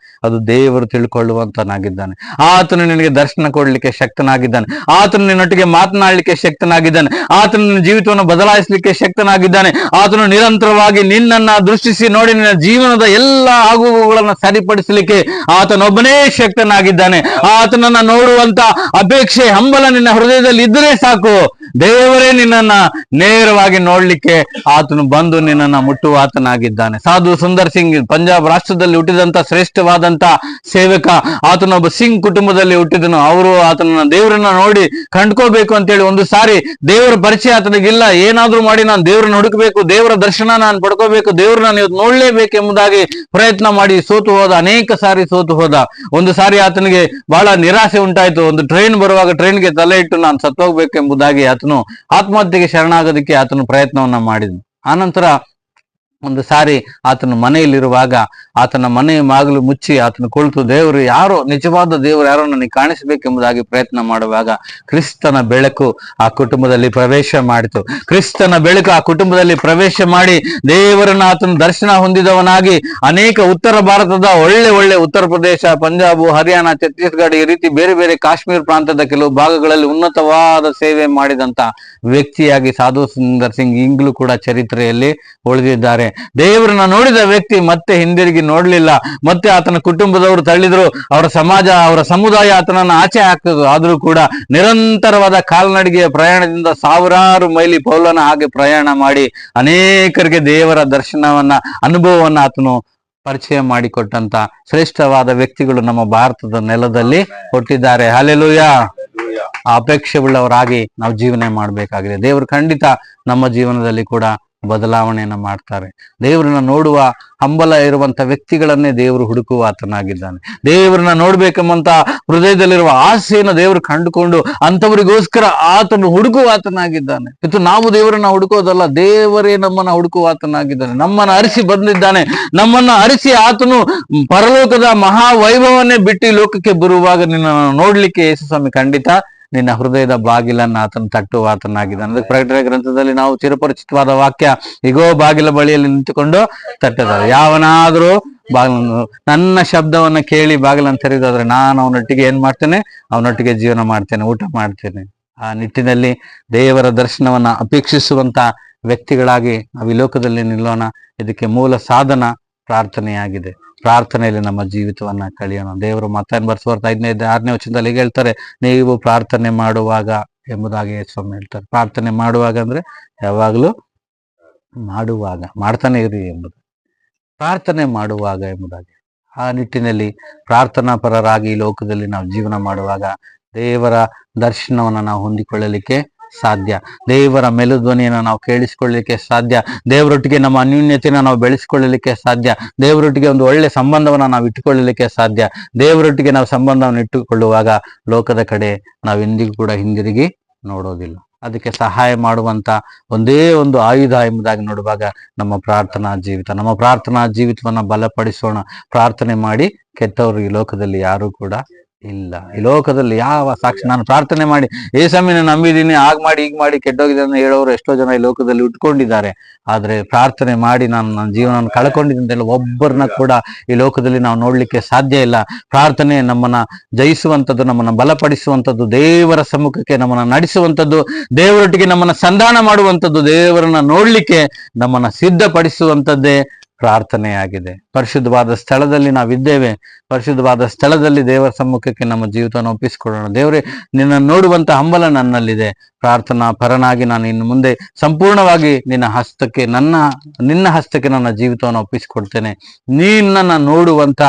ಅದು ದೇವರು ತಿಳ್ಕೊಳ್ಳುವಂತನಾಗಿದ್ದಾನೆ. ಆತನು ನಿನಗೆ ದರ್ಶನ ಕೊಡ್ಲಿಕ್ಕೆ ಶಕ್ತನಾಗಿದ್ದಾನೆ. ಆತನು ನಿನ್ನೊಟ್ಟಿಗೆ ಮಾತನಾಡ್ಲಿಕ್ಕೆ ಶಕ್ತನಾಗಿದ್ದಾನೆ. ಆತನು ನಿನ್ನ ಜೀವಿತವನ್ನು ಬದಲಾಯಿಸಲಿಕ್ಕೆ ಶಕ್ತನಾಗಿದ್ದಾನೆ. ಆತನು ನಿರಂತರವಾಗಿ ನಿನ್ನನ್ನ ದೃಷ್ಟಿಸಿ ನೋಡಿ ನಿನ್ನ ಜೀವನದ ಎಲ್ಲ ಆಗುಗಳನ್ನು ಸರಿಪಡಿಸಲಿಕ್ಕೆ ಆತನೊಬ್ಬನೇ ಶಕ್ತನಾಗಿದ್ದಾನೆ. ಆತನನ್ನ ನೋಡುವಂತ ಅಪೇಕ್ಷೆ, ಹಂಬಲ ನಿನ್ನ ಹೃದಯದಲ್ಲಿ ಇದ್ರೆ ಸಾಕು, ದೇವರೇ ನಿನ್ನನ್ನ ನೇರವಾಗಿ ನೋಡ್ಲಿಕ್ಕೆ ಆತನು ಬಂದು ನಿನ್ನನ್ನ ಮುಟ್ಟುವ ಆತನಾಗಿದ್ದಾನೆ. ಸಾಧು ಸುಂದರ್ ಸಿಂಗ್ ಪಂಜಾಬ್ ರಾಷ್ಟ್ರದಲ್ಲಿ ಹುಟ್ಟಿದಂತ ಶ್ರೇಷ್ಠವಾದಂತ ಸೇವಕ. ಆತನೊಬ್ಬ ಸಿಂಗ್ ಕುಟುಂಬದಲ್ಲಿ ಹುಟ್ಟಿದನು. ಅವರು ಆತನ ದೇವರನ್ನ ನೋಡಿ ಕಂಡ್ಕೋಬೇಕು ಅಂತೇಳಿ ಒಂದು ಸಾರಿ ದೇವರ ಪರಿಚಯ ಆತನಿಗಿಲ್ಲ. ಏನಾದ್ರೂ ಮಾಡಿ ನಾನು ದೇವರನ್ನ ಹುಡುಕಬೇಕು, ದೇವರ ದರ್ಶನ ನಾನು ಪಡ್ಕೋಬೇಕು, ದೇವರನ್ನ ನೀವು ನೋಡ್ಲೇಬೇಕೆಂಬುದಾಗಿ ಪ್ರಯತ್ನ ಮಾಡಿ ಸೋತು ಹೋದ. ಅನೇಕ ಸಾರಿ ಸೋತು ಹೋದ. ಒಂದು ಸಾರಿ ಆತನಿಗೆ ಬಹಳ ನಿರಾಸೆ ಉಂಟಾಯ್ತು. ಒಂದು ಟ್ರೈನ್ ಬರುವಾಗ ಟ್ರೈನ್ಗೆ ತಲೆ ಇಟ್ಟು ನಾನು ಸತ್ತೋಗ್ಬೇಕೆಂಬುದಾಗಿ ಆತನು ಆತ್ಮಹತ್ಯೆಗೆ ಶರಣಾಗೋದಕ್ಕೆ ಆತನು ಪ್ರಯತ್ನವನ್ನ ಮಾಡಿದನು. ಆನಂತರ ಒಂದು ಸಾರಿ ಆತನ ಮನೆಯಲ್ಲಿರುವಾಗ ಆತನ ಮನೆಯ ಬಾಗಿಲು ಮುಚ್ಚಿ ಆತನು ಕುಳಿತು ದೇವರು ಯಾರೋ, ನಿಜವಾದ ದೇವರು ಯಾರೋ ನನಗೆ ಕಾಣಿಸಬೇಕೆಂಬುದಾಗಿ ಪ್ರಯತ್ನ ಮಾಡುವಾಗ ಕ್ರಿಸ್ತನ ಬೆಳಕು ಆ ಕುಟುಂಬದಲ್ಲಿ ಪ್ರವೇಶ ಮಾಡಿತು. ಕ್ರಿಸ್ತನ ಬೆಳಕು ಆ ಕುಟುಂಬದಲ್ಲಿ ಪ್ರವೇಶ ಮಾಡಿ ದೇವರನ್ನ ಆತನ ದರ್ಶನ ಹೊಂದಿದವನಾಗಿ ಅನೇಕ ಉತ್ತರ ಭಾರತದ ಒಳ್ಳೆ ಉತ್ತರ ಪ್ರದೇಶ, ಪಂಜಾಬ್, ಹರಿಯಾಣ, ಛತ್ತೀಸ್ಗಢ, ಈ ರೀತಿ ಬೇರೆ ಬೇರೆ ಕಾಶ್ಮೀರ ಪ್ರಾಂತದ ಕೆಲವು ಭಾಗಗಳಲ್ಲಿ ಉನ್ನತವಾದ ಸೇವೆ ಮಾಡಿದಂತ ವ್ಯಕ್ತಿಯಾಗಿ ಸಾಧು ಸುಂದರ್ ಸಿಂಗ್ ಈಗಲೂ ಕೂಡ ಚರಿತ್ರೆಯಲ್ಲಿ ಉಳಿದಿದ್ದಾರೆ. ದೇವರನ್ನ ನೋಡಿದ ವ್ಯಕ್ತಿ ಮತ್ತೆ ಹಿಂದಿರುಗಿ ನೋಡ್ಲಿಲ್ಲ. ಮತ್ತೆ ಆತನ ಕುಟುಂಬದವರು ತಳ್ಳಿದ್ರು, ಅವರ ಸಮಾಜ, ಅವರ ಸಮುದಾಯ ಆತನನ್ನ ಆಚೆ ಹಾಕಿದ್ರು. ಆದ್ರೂ ಕೂಡ ನಿರಂತರವಾದ ಕಾಲ್ನಡಿಗೆಯ ಪ್ರಯಾಣದಿಂದ ಸಾವಿರಾರು ಮೈಲಿ ಪೌಲನ ಹಾಗೆ ಪ್ರಯಾಣ ಮಾಡಿ ಅನೇಕರಿಗೆ ದೇವರ ದರ್ಶನವನ್ನ, ಅನುಭವವನ್ನ ಆತನು ಪರಿಚಯ ಮಾಡಿಕೊಟ್ಟಂತ ಶ್ರೇಷ್ಠವಾದ ವ್ಯಕ್ತಿಗಳು ನಮ್ಮ ಭಾರತದ ನೆಲದಲ್ಲಿ ಹುಟ್ಟಿದ್ದಾರೆ. ಹಲ್ಲೆಲೂಯಾ. ಅಪೇಕ್ಷೆ ಉಳ್ಳವರಾಗಿ ನಾವು ಜೀವನ ಮಾಡಬೇಕಾಗಿದೆ. ದೇವರು ಖಂಡಿತ ನಮ್ಮ ಜೀವನದಲ್ಲಿ ಕೂಡ ಬದಲಾವಣೆಯನ್ನ ಮಾಡ್ತಾರೆ. ದೇವರನ್ನ ನೋಡುವ ಹಂಬಲ ಇರುವಂತ ವ್ಯಕ್ತಿಗಳನ್ನೇ ದೇವರು ಹುಡುಕುವ ಆತನಾಗಿದ್ದಾನೆ. ದೇವರನ್ನ ನೋಡ್ಬೇಕೆಂಬಂತ ಹೃದಯದಲ್ಲಿರುವ ಆಸೆಯನ್ನು ದೇವರು ಕಂಡುಕೊಂಡು ಅಂತವರಿಗೋಸ್ಕರ ಆತನು ಹುಡುಕುವ ಆತನಾಗಿದ್ದಾನೆ. ಇದು ನಾವು ದೇವರನ್ನ ಹುಡುಕೋದಲ್ಲ, ದೇವರೇ ನಮ್ಮನ್ನ ಹುಡುಕುವ ಆತನಾಗಿದ್ದಾನೆ. ನಮ್ಮನ್ನ ಅರಿಸಿ ಬಂದಿದ್ದಾನೆ. ನಮ್ಮನ್ನ ಅರಿಸಿ ಆತನು ಪರಲೋಕದ ಮಹಾವೈಭವನ್ನೇ ಬಿಟ್ಟು ಲೋಕಕ್ಕೆ ಬರುವಾಗ ನಿನ್ನ ನೋಡ್ಲಿಕ್ಕೆ ಯೇಸು ಸ್ವಾಮಿ ಖಂಡಿತ ನಿನ್ನ ಹೃದಯದ ಬಾಗಿಲನ್ನ ಆತನು ತಟ್ಟುವ ಆತನಾಗಿದ್ದಾನೆ. ಅದಕ್ಕೆ ಪ್ರಕಟಣೆ ಗ್ರಂಥದಲ್ಲಿ ನಾವು ಚಿರಪರಿಚಿತವಾದ ವಾಕ್ಯ, ಇಗೋ ಬಾಗಿಲ ಬಳಿಯಲ್ಲಿ ನಿಂತುಕೊಂಡು ತಟ್ಟಿದ್ದಾರೆ. ಯಾವನಾದ್ರೂ ನನ್ನ ಶಬ್ದವನ್ನ ಕೇಳಿ ಬಾಗಿಲನ್ನು ತೆರೆದಾದ್ರೆ ನಾನು ಅವನೊಟ್ಟಿಗೆ ಏನ್ ಮಾಡ್ತೇನೆ, ಅವನೊಟ್ಟಿಗೆ ಜೀವನ ಮಾಡ್ತೇನೆ, ಊಟ ಮಾಡ್ತೇನೆ. ಆ ನಿಟ್ಟಿನಲ್ಲಿ ದೇವರ ದರ್ಶನವನ್ನ ಅಪೇಕ್ಷಿಸುವಂತ ವ್ಯಕ್ತಿಗಳಾಗಿ ನಾವು ಈ ಲೋಕದಲ್ಲಿ ನಿಲ್ಲೋಣ. ಇದಕ್ಕೆ ಮೂಲ ಸಾಧನ ಪ್ರಾರ್ಥನೆಯಾಗಿದೆ. ಪ್ರಾರ್ಥನೆಯಲ್ಲಿ ನಮ್ಮ ಜೀವಿತವನ್ನ ಕಳೆಯೋಣ. ದೇವರು ಮತ್ತಾಯನ ಬರೆಸುವಾರ್ತೆ 5ನೇ-6ನೇ ವಚನದಲ್ಲಿ ಹೀಗೆ ಹೇಳ್ತಾರೆ, ನೀವು ಪ್ರಾರ್ಥನೆ ಮಾಡುವಾಗ ಎಂಬುದಾಗಿ ಸ್ವಾಮಿ ಹೇಳ್ತಾರೆ. ಪ್ರಾರ್ಥನೆ ಮಾಡುವಾಗ ಅಂದ್ರೆ ಯಾವಾಗಲೂ ಮಾಡುವಾಗ, ಮಾಡ್ತಾನೆ ಇರಿ ಎಂಬುದು, ಪ್ರಾರ್ಥನೆ ಮಾಡುವಾಗ ಎಂಬುದಾಗಿ. ಆ ನಿಟ್ಟಿನಲ್ಲಿ ಪ್ರಾರ್ಥನಾ ಪರರಾಗಿ ಈ ಲೋಕದಲ್ಲಿ ನಾವು ಜೀವನ ಮಾಡುವಾಗ ದೇವರ ದರ್ಶನವನ್ನು ನಾವು ಹೊಂದಿಕೊಳ್ಳಲಿಕ್ಕೆ ಸಾಧ್ಯ, ದೇವರ ಮೆಲುಧ್ವನಿಯನ್ನು ನಾವು ಕೇಳಿಸಿಕೊಳ್ಳಲಿಕ್ಕೆ ಸಾಧ್ಯ, ದೇವರೊಟ್ಟಿಗೆ ನಮ್ಮ ಅನ್ಯೂನ್ಯತೆಯನ್ನು ನಾವು ಬೆಳೆಸಿಕೊಳ್ಳಲಿಕ್ಕೆ ಸಾಧ್ಯ, ದೇವರೊಟ್ಟಿಗೆ ಒಂದು ಒಳ್ಳೆ ಸಂಬಂಧವನ್ನು ನಾವು ಇಟ್ಟುಕೊಳ್ಳಲಿಕ್ಕೆ ಸಾಧ್ಯ. ದೇವರೊಟ್ಟಿಗೆ ನಾವು ಸಂಬಂಧವನ್ನು ಇಟ್ಟುಕೊಳ್ಳುವಾಗ ಲೋಕದ ಕಡೆ ನಾವು ಎಂದಿಗೂ ಕೂಡ ಹಿಂದಿರುಗಿ ನೋಡೋದಿಲ್ಲ. ಅದಕ್ಕೆ ಸಹಾಯ ಮಾಡುವಂತ ಒಂದೇ ಒಂದು ಆಯುಧ ಎಂಬುದಾಗಿ ನೋಡುವಾಗ ನಮ್ಮ ಪ್ರಾರ್ಥನಾ ಜೀವಿತವನ್ನ ಬಲಪಡಿಸೋಣ. ಪ್ರಾರ್ಥನೆ ಮಾಡಿ ಕೆಟ್ಟವರು ಈ ಲೋಕದಲ್ಲಿ ಯಾರೂ ಕೂಡ ಇಲ್ಲ. ಈ ಲೋಕದಲ್ಲಿ ಯಾವ ಸಾಕ್ಷಿ, ನಾನು ಪ್ರಾರ್ಥನೆ ಮಾಡಿ ಏಸಮ್ಮಿನ ನಂಬಿದ್ದೀನಿ, ಆಗ ಮಾಡಿ ಈಗ ಮಾಡಿ ಕೆಟ್ಟೋಗಿದೆ ಅಂತ ಹೇಳೋರು ಎಷ್ಟೋ ಜನ ಈ ಲೋಕದಲ್ಲಿ ಉಟ್ಕೊಂಡಿದ್ದಾರೆ. ಆದ್ರೆ ಪ್ರಾರ್ಥನೆ ಮಾಡಿ ನಾನು ನನ್ನ ಜೀವನವನ್ನು ಕಳ್ಕೊಂಡಿದ್ದಂತೆಲ್ಲ ಒಬ್ಬರನ್ನ ಕೂಡ ಈ ಲೋಕದಲ್ಲಿ ನಾವು ನೋಡ್ಲಿಕ್ಕೆ ಸಾಧ್ಯ ಇಲ್ಲ. ಪ್ರಾರ್ಥನೆ ನಮ್ಮನ್ನ ಜಯಿಸುವಂಥದ್ದು, ನಮ್ಮನ್ನ ಬಲಪಡಿಸುವಂಥದ್ದು, ದೇವರ ಸಮ್ಮುಖಕ್ಕೆ ನಮ್ಮನ್ನ ನಡೆಸುವಂಥದ್ದು, ದೇವರೊಟ್ಟಿಗೆ ನಮ್ಮನ್ನ ಸಂಧಾನ ಮಾಡುವಂಥದ್ದು, ದೇವರನ್ನ ನೋಡ್ಲಿಕ್ಕೆ ನಮ್ಮನ್ನ ಸಿದ್ಧಪಡಿಸುವಂಥದ್ದೇ ಪ್ರಾರ್ಥನೆಯಾಗಿದೆ. ಪರಿಶುದ್ಧವಾದ ಸ್ಥಳದಲ್ಲಿ ನಾವಿದ್ದೇವೆ. ಪರಿಶುದ್ಧವಾದ ಸ್ಥಳದಲ್ಲಿ ದೇವರ ಸಮ್ಮುಖಕ್ಕೆ ನಮ್ಮ ಜೀವಿತವನ್ನು ಒಪ್ಪಿಸಿಕೊಳ್ಳೋಣ. ದೇವರೇ, ನಿನ್ನ ನೋಡುವಂತ ಹಂಬಲ ನನ್ನಲ್ಲಿದೆ. ಪ್ರಾರ್ಥನಾ ಪರನಾಗಿ ನಾನು ಇನ್ನು ಮುಂದೆ ಸಂಪೂರ್ಣವಾಗಿ ನಿನ್ನ ಹಸ್ತಕ್ಕೆ ನನ್ನ ಜೀವಿತವನ್ನು ಒಪ್ಪಿಸಿಕೊಡ್ತೇನೆ. ನಿನ್ನನ್ನು ನೋಡುವಂತ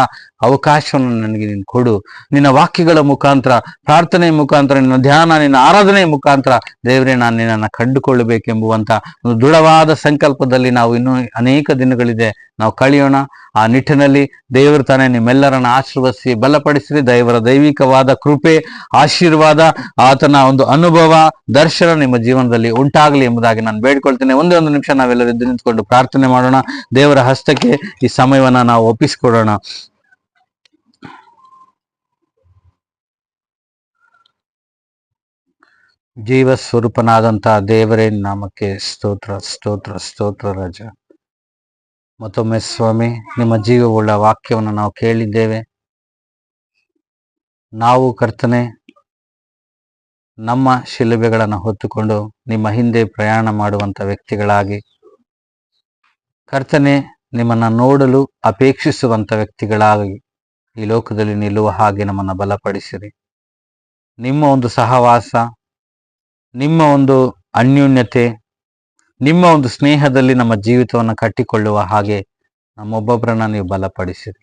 ಅವಕಾಶವನ್ನು ನನಗೆ ನೀನು ಕೊಡು. ನಿನ್ನ ವಾಕ್ಯಗಳ ಮುಖಾಂತರ, ಪ್ರಾರ್ಥನೆಯ ಮುಖಾಂತರ, ನಿನ್ನ ಧ್ಯಾನ, ನಿನ್ನ ಆರಾಧನೆಯ ಮುಖಾಂತರ ದೇವರೇ, ನಾನು ನಿನ್ನನ್ನು ಕಂಡುಕೊಳ್ಳಬೇಕೆಂಬುವಂತ ಒಂದು ದೃಢವಾದ ಸಂಕಲ್ಪದಲ್ಲಿ ನಾವು ಇನ್ನೂ ಅನೇಕ ದಿನಗಳಿದೆ ನಾವು ಕಳೆಯೋಣ. ಆ ನಿಟ್ಟಿನಲ್ಲಿ ದೇವರು ತಾನೇ ನಿಮ್ಮೆಲ್ಲರನ್ನ ಆಶೀರ್ವದಿಸಿ ಬಲಪಡಿಸಿ, ದೇವರ ದೈವಿಕವಾದ ಕೃಪೆ, ಆಶೀರ್ವಾದ, ಆತನ ಒಂದು ಅನುಭವ, ದರ್ಶನ ನಿಮ್ಮ ಜೀವನದಲ್ಲಿ ಉಂಟಾಗಲಿ ಎಂಬುದಾಗಿ ನಾನು ಬೇಡ್ಕೊಳ್ತೇನೆ. ಒಂದೇ ಒಂದು ನಿಮಿಷ ನಾವೆಲ್ಲರೂ ಎದ್ದು ನಿಂತ್ಕೊಂಡು ಪ್ರಾರ್ಥನೆ ಮಾಡೋಣ. ದೇವರ ಹಸ್ತಕ್ಕೆ ಈ ಸಮಯವನ್ನ ನಾವು ಒಪ್ಪಿಸಿಕೊಡೋಣ. ಜೀವ ಸ್ವರೂಪನಾದಂತ ದೇವರೇ, ನಾಮಕ್ಕೆ ಸ್ತೋತ್ರ ಸ್ತೋತ್ರ ಸ್ತೋತ್ರ ರಾಜ. ಮತ್ತೊಮ್ಮೆ ಸ್ವಾಮಿ, ನಿಮ್ಮ ಜೀವವುಳ್ಳ ವಾಕ್ಯವನ್ನು ನಾವು ಕೇಳಿದ್ದೇವೆ. ನಾವು ಕರ್ತನೆ ನಮ್ಮ ಶಿಲುಬೆಗಳನ್ನು ಹೊತ್ತುಕೊಂಡು ನಿಮ್ಮ ಹಿಂದೆ ಪ್ರಯಾಣ ಮಾಡುವಂತ ವ್ಯಕ್ತಿಗಳಾಗಿ, ಕರ್ತನೆ ನಿಮ್ಮನ್ನ ನೋಡಲು ಅಪೇಕ್ಷಿಸುವಂತ ವ್ಯಕ್ತಿಗಳಾಗಿ ಈ ಲೋಕದಲ್ಲಿ ನಿಲ್ಲುವ ಹಾಗೆ ನಮ್ಮನ್ನು ಬಲಪಡಿಸಿರಿ. ನಿಮ್ಮ ಒಂದು ಸಹವಾಸ, ನಿಮ್ಮ ಒಂದು ಅನ್ಯೂನ್ಯತೆ, ನಿಮ್ಮ ಒಂದು ಸ್ನೇಹದಲ್ಲಿ ನಮ್ಮ ಜೀವಿತವನ್ನು ಕಟ್ಟಿಕೊಳ್ಳುವ ಹಾಗೆ ನಮ್ಮೊಬ್ಬೊಬ್ಬರನ್ನ ನೀವು ಬಲಪಡಿಸಿರಿ.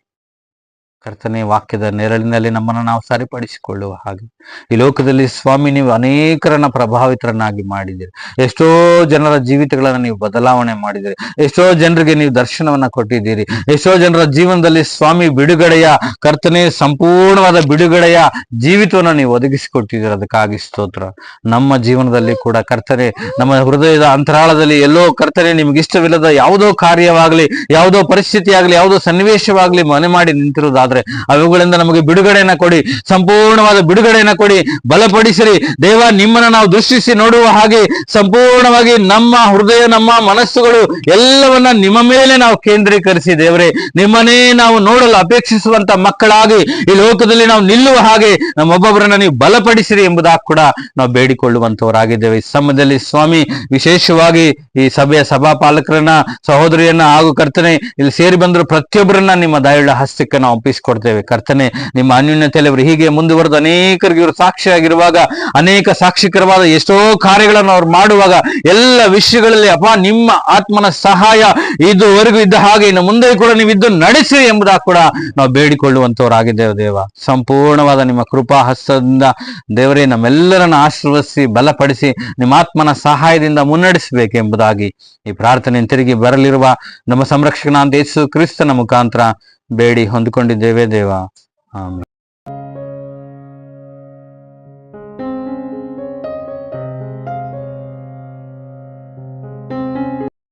ಕರ್ತನೆ, ವಾಕ್ಯದ ನೆರಳಿನಲ್ಲಿ ನಮ್ಮನ್ನು ನಾವು ಸರಿಪಡಿಸಿಕೊಳ್ಳುವ ಹಾಗೆ ಈ ಲೋಕದಲ್ಲಿ ಸ್ವಾಮಿ ನೀವು ಅನೇಕರನ್ನ ಪ್ರಭಾವಿತರನ್ನಾಗಿ ಮಾಡಿದ್ದೀರಿ. ಎಷ್ಟೋ ಜನರ ಜೀವಿತಗಳನ್ನು ನೀವು ಬದಲಾವಣೆ ಮಾಡಿದ್ದೀರಿ. ಎಷ್ಟೋ ಜನರಿಗೆ ನೀವು ದರ್ಶನವನ್ನ ಕೊಟ್ಟಿದ್ದೀರಿ. ಎಷ್ಟೋ ಜನರ ಜೀವನದಲ್ಲಿ ಸ್ವಾಮಿ ಬಿಡುಗಡೆಯ, ಕರ್ತನೆ ಸಂಪೂರ್ಣವಾದ ಬಿಡುಗಡೆಯ ಜೀವಿತವನ್ನು ನೀವು ಒದಗಿಸಿಕೊಟ್ಟಿದ್ದೀರಿ. ಅದಕ್ಕಾಗಿ ಸ್ತೋತ್ರ. ನಮ್ಮ ಜೀವನದಲ್ಲಿ ಕೂಡ ಕರ್ತನೆ, ನಮ್ಮ ಹೃದಯದ ಅಂತರಾಳದಲ್ಲಿ ಎಲ್ಲೋ ಕರ್ತನೆ ನಿಮ್ಗೆ ಇಷ್ಟವಿಲ್ಲದ ಯಾವುದೋ ಕಾರ್ಯವಾಗಲಿ, ಯಾವುದೋ ಪರಿಸ್ಥಿತಿ ಆಗಲಿ, ಯಾವುದೋ ಸನ್ನಿವೇಶವಾಗಲಿ ಮನೆ ಮಾಡಿ ನಿಂತಿರುವುದಾದ್ರೆ ಅವುಗಳಿಂದ ನಮಗೆ ಬಿಡುಗಡೆಯನ್ನ ಕೊಡಿ, ಸಂಪೂರ್ಣವಾದ ಬಿಡುಗಡೆಯನ್ನ ಕೊಡಿ, ಬಲಪಡಿಸಿರಿ. ದೇವ, ನಿಮ್ಮನ್ನ ನಾವು ದೃಷ್ಟಿಸಿ ನೋಡುವ ಹಾಗೆ ಸಂಪೂರ್ಣವಾಗಿ ನಮ್ಮ ಹೃದಯ, ನಮ್ಮ ಮನಸ್ಸುಗಳು ಎಲ್ಲವನ್ನ ನಿಮ್ಮ ಮೇಲೆ ನಾವು ಕೇಂದ್ರೀಕರಿಸಿ ದೇವರೇ, ನಿಮ್ಮನ್ನೇ ನಾವು ನೋಡಲು ಅಪೇಕ್ಷಿಸುವಂತ ಮಕ್ಕಳಾಗಿ ಈ ಲೋಕದಲ್ಲಿ ನಾವು ನಿಲ್ಲುವ ಹಾಗೆ ನಮ್ಮೊಬ್ಬೊಬ್ಬರನ್ನ ನೀವು ಬಲಪಡಿಸಿರಿ ಎಂಬುದಾಗಿ ಕೂಡ ನಾವು ಬೇಡಿಕೊಳ್ಳುವಂತವರಾಗಿದ್ದೇವೆ. ಈ ಸಮಯದಲ್ಲಿ ಸ್ವಾಮಿ, ವಿಶೇಷವಾಗಿ ಈ ಸಭೆಯ ಸಭಾಪಾಲಕರನ್ನ, ಸಹೋದರಿಯನ್ನ ಹಾಗೂ ಕರ್ತನೆ ಇಲ್ಲಿ ಸೇರಿ ಬಂದರು ಪ್ರತಿಯೊಬ್ಬರನ್ನ ನಿಮ್ಮ ದಯೆಯುಳ್ಳ ಹಸ್ತಕ್ಕೆ ನಾವು ಒಪ್ಪಿಸಿಕೊಡ್ತೇವೆ. ಕರ್ತನೆ, ನಿಮ್ಮ ಅನ್ಯೂನ್ಯತೆಯಲ್ಲಿ ಅವರು ಹೀಗೆ ಮುಂದುವರೆದು ಅನೇಕರಿಗೆ ಇವರು ಸಾಕ್ಷಿಯಾಗಿರುವಾಗ, ಅನೇಕ ಸಾಕ್ಷಿಕರವಾದ ಎಷ್ಟೋ ಕಾರ್ಯಗಳನ್ನು ಅವ್ರು ಮಾಡುವಾಗ ಎಲ್ಲ ವಿಷಯಗಳಲ್ಲಿ ಅಪ್ಪ ನಿಮ್ಮ ಆತ್ಮನ ಸಹಾಯ ಇದುವರೆಗೂ ಇದ್ದ ಹಾಗೆ ಇನ್ನು ಮುಂದೆ ಕೂಡ ನೀವು ಇದ್ದು ನಡೆಸಿ ಎಂಬುದಾಗಿ ಕೂಡ ನಾವು ಬೇಡಿಕೊಳ್ಳುವಂತವರಾಗಿದ್ದೇವೆ. ದೇವ, ಸಂಪೂರ್ಣವಾದ ನಿಮ್ಮ ಕೃಪಾ ಹಸ್ತದಿಂದ ದೇವರೇ ನಮ್ಮೆಲ್ಲರನ್ನ ಆಶೀರ್ವದಿಸಿ ಬಲಪಡಿಸಿ ನಿಮ್ಮ ಆತ್ಮನ ಸಹಾಯದಿಂದ ಮುನ್ನಡೆಸಬೇಕೆಂಬುದಾಗಿ ಈ ಪ್ರಾರ್ಥನೆ ತಿರುಗಿ ಬರಲಿರುವ ನಮ್ಮ ಸಂರಕ್ಷಕನಾದ ಯೇಸು ಕ್ರಿಸ್ತನ ಮುಖಾಂತರ ಬೇಡಿ ಹೊಂದಿಕೊಂಡಿದ್ದೇವೆ ದೇವ. ಆಮೆನ್.